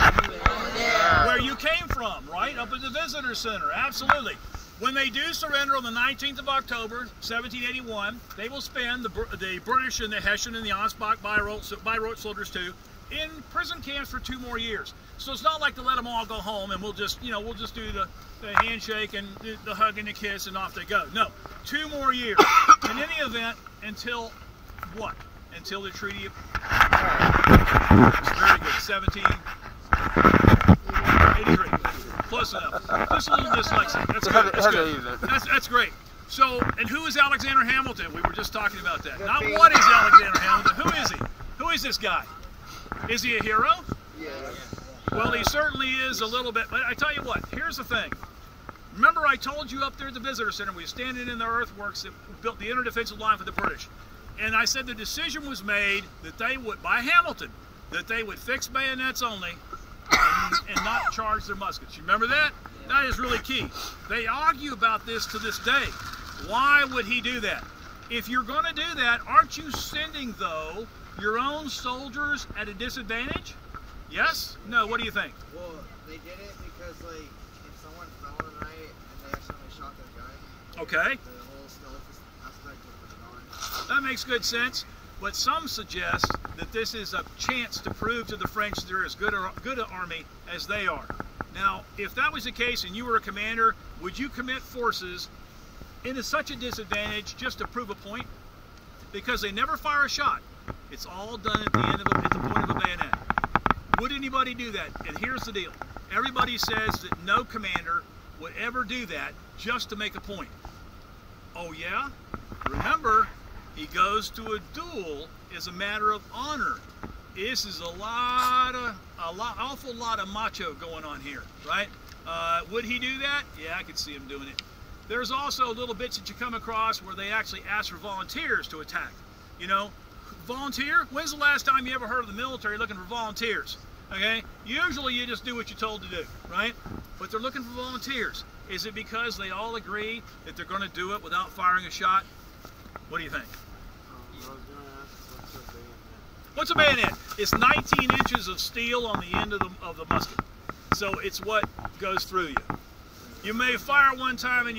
Where you came from, right? Up at the Visitor Center. Absolutely. When they do surrender on the 19th of October, 1781, they will spend the British and the Hessian and the Ansbach Bayreuth soldiers too in prison camps for 2 more years. So it's not like to let them all go home and we'll just do the handshake and the hug and the kiss and off they go. No, 2 more years. In any event, until what? Until the Treaty of very good, 1783. Close enough. Just a little dyslexic. That's good. That's good. That's great. So, and who is Alexander Hamilton? We were just talking about that. Not what is Alexander Hamilton. Who is he? Who is this guy? Is he a hero? Yes. Well, he certainly is a little bit. But I tell you what, here's the thing. Remember I told you up there at the Visitor Center, we were standing in the earthworks that built the interdefensive line for the British. And I said the decision was made that they would, by Hamilton, that they would fix bayonets only and not charge their muskets. You remember that? That is really key. They argue about this to this day. Why would he do that? If you're going to do that, aren't you sending, though, your own soldiers at a disadvantage? Yes? No, what do you think? Well, they did it because, like, if someone fell in the night and they accidentally shot their gun, Okay. the whole stealth aspect would put it on. That makes good sense. But some suggest that this is a chance to prove to the French they're as good an army as they are. Now, if that was the case and you were a commander, would you commit forces into such a disadvantage just to prove a point? Because they never fire a shot. It's all done at the end of at the point of a bayonet. Would anybody do that? And here's the deal. Everybody says that no commander would ever do that just to make a point. Oh yeah? Remember, he goes to a duel as a matter of honor. This is awful lot of macho going on here, right? Would he do that? Yeah, I could see him doing it. There's also little bits that you come across where they actually ask for volunteers to attack. You know, volunteer? When's the last time you ever heard of the military looking for volunteers? Okay? Usually you just do what you're told to do, right? But they're looking for volunteers. Is it because they all agree that they're going to do it without firing a shot? What do you think? What's a bayonet? It's 19 inches of steel on the end of the musket. So it's what goes through you. You may fire one time and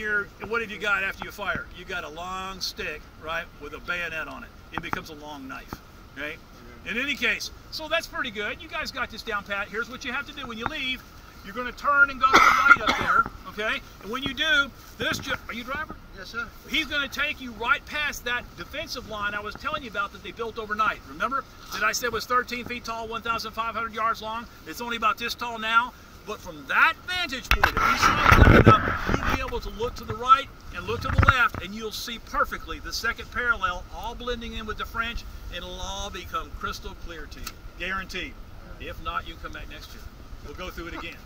what have you got after you fire? You got a long stick, right, with a bayonet on it. It becomes a long knife, okay? In any case, so that's pretty good. You guys got this down pat. Here's what you have to do when you leave. You're going to turn and go to the right up there, okay? And when you do, are you a driver? Yes, sir. He's going to take you right past that defensive line I was telling you about that they built overnight. Remember that I said was 13 feet tall, 1,500 yards long? It's only about this tall now. But from that vantage point, if you slow down enough, you'll be able to look to the right and look to the left, and you'll see perfectly the second parallel, all blending in with the French, and it'll all become crystal clear to you. Guaranteed. If not, you can come back next year. We'll go through it again.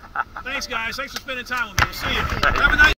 Thanks, guys. Thanks for spending time with me. We'll see you. Have a nice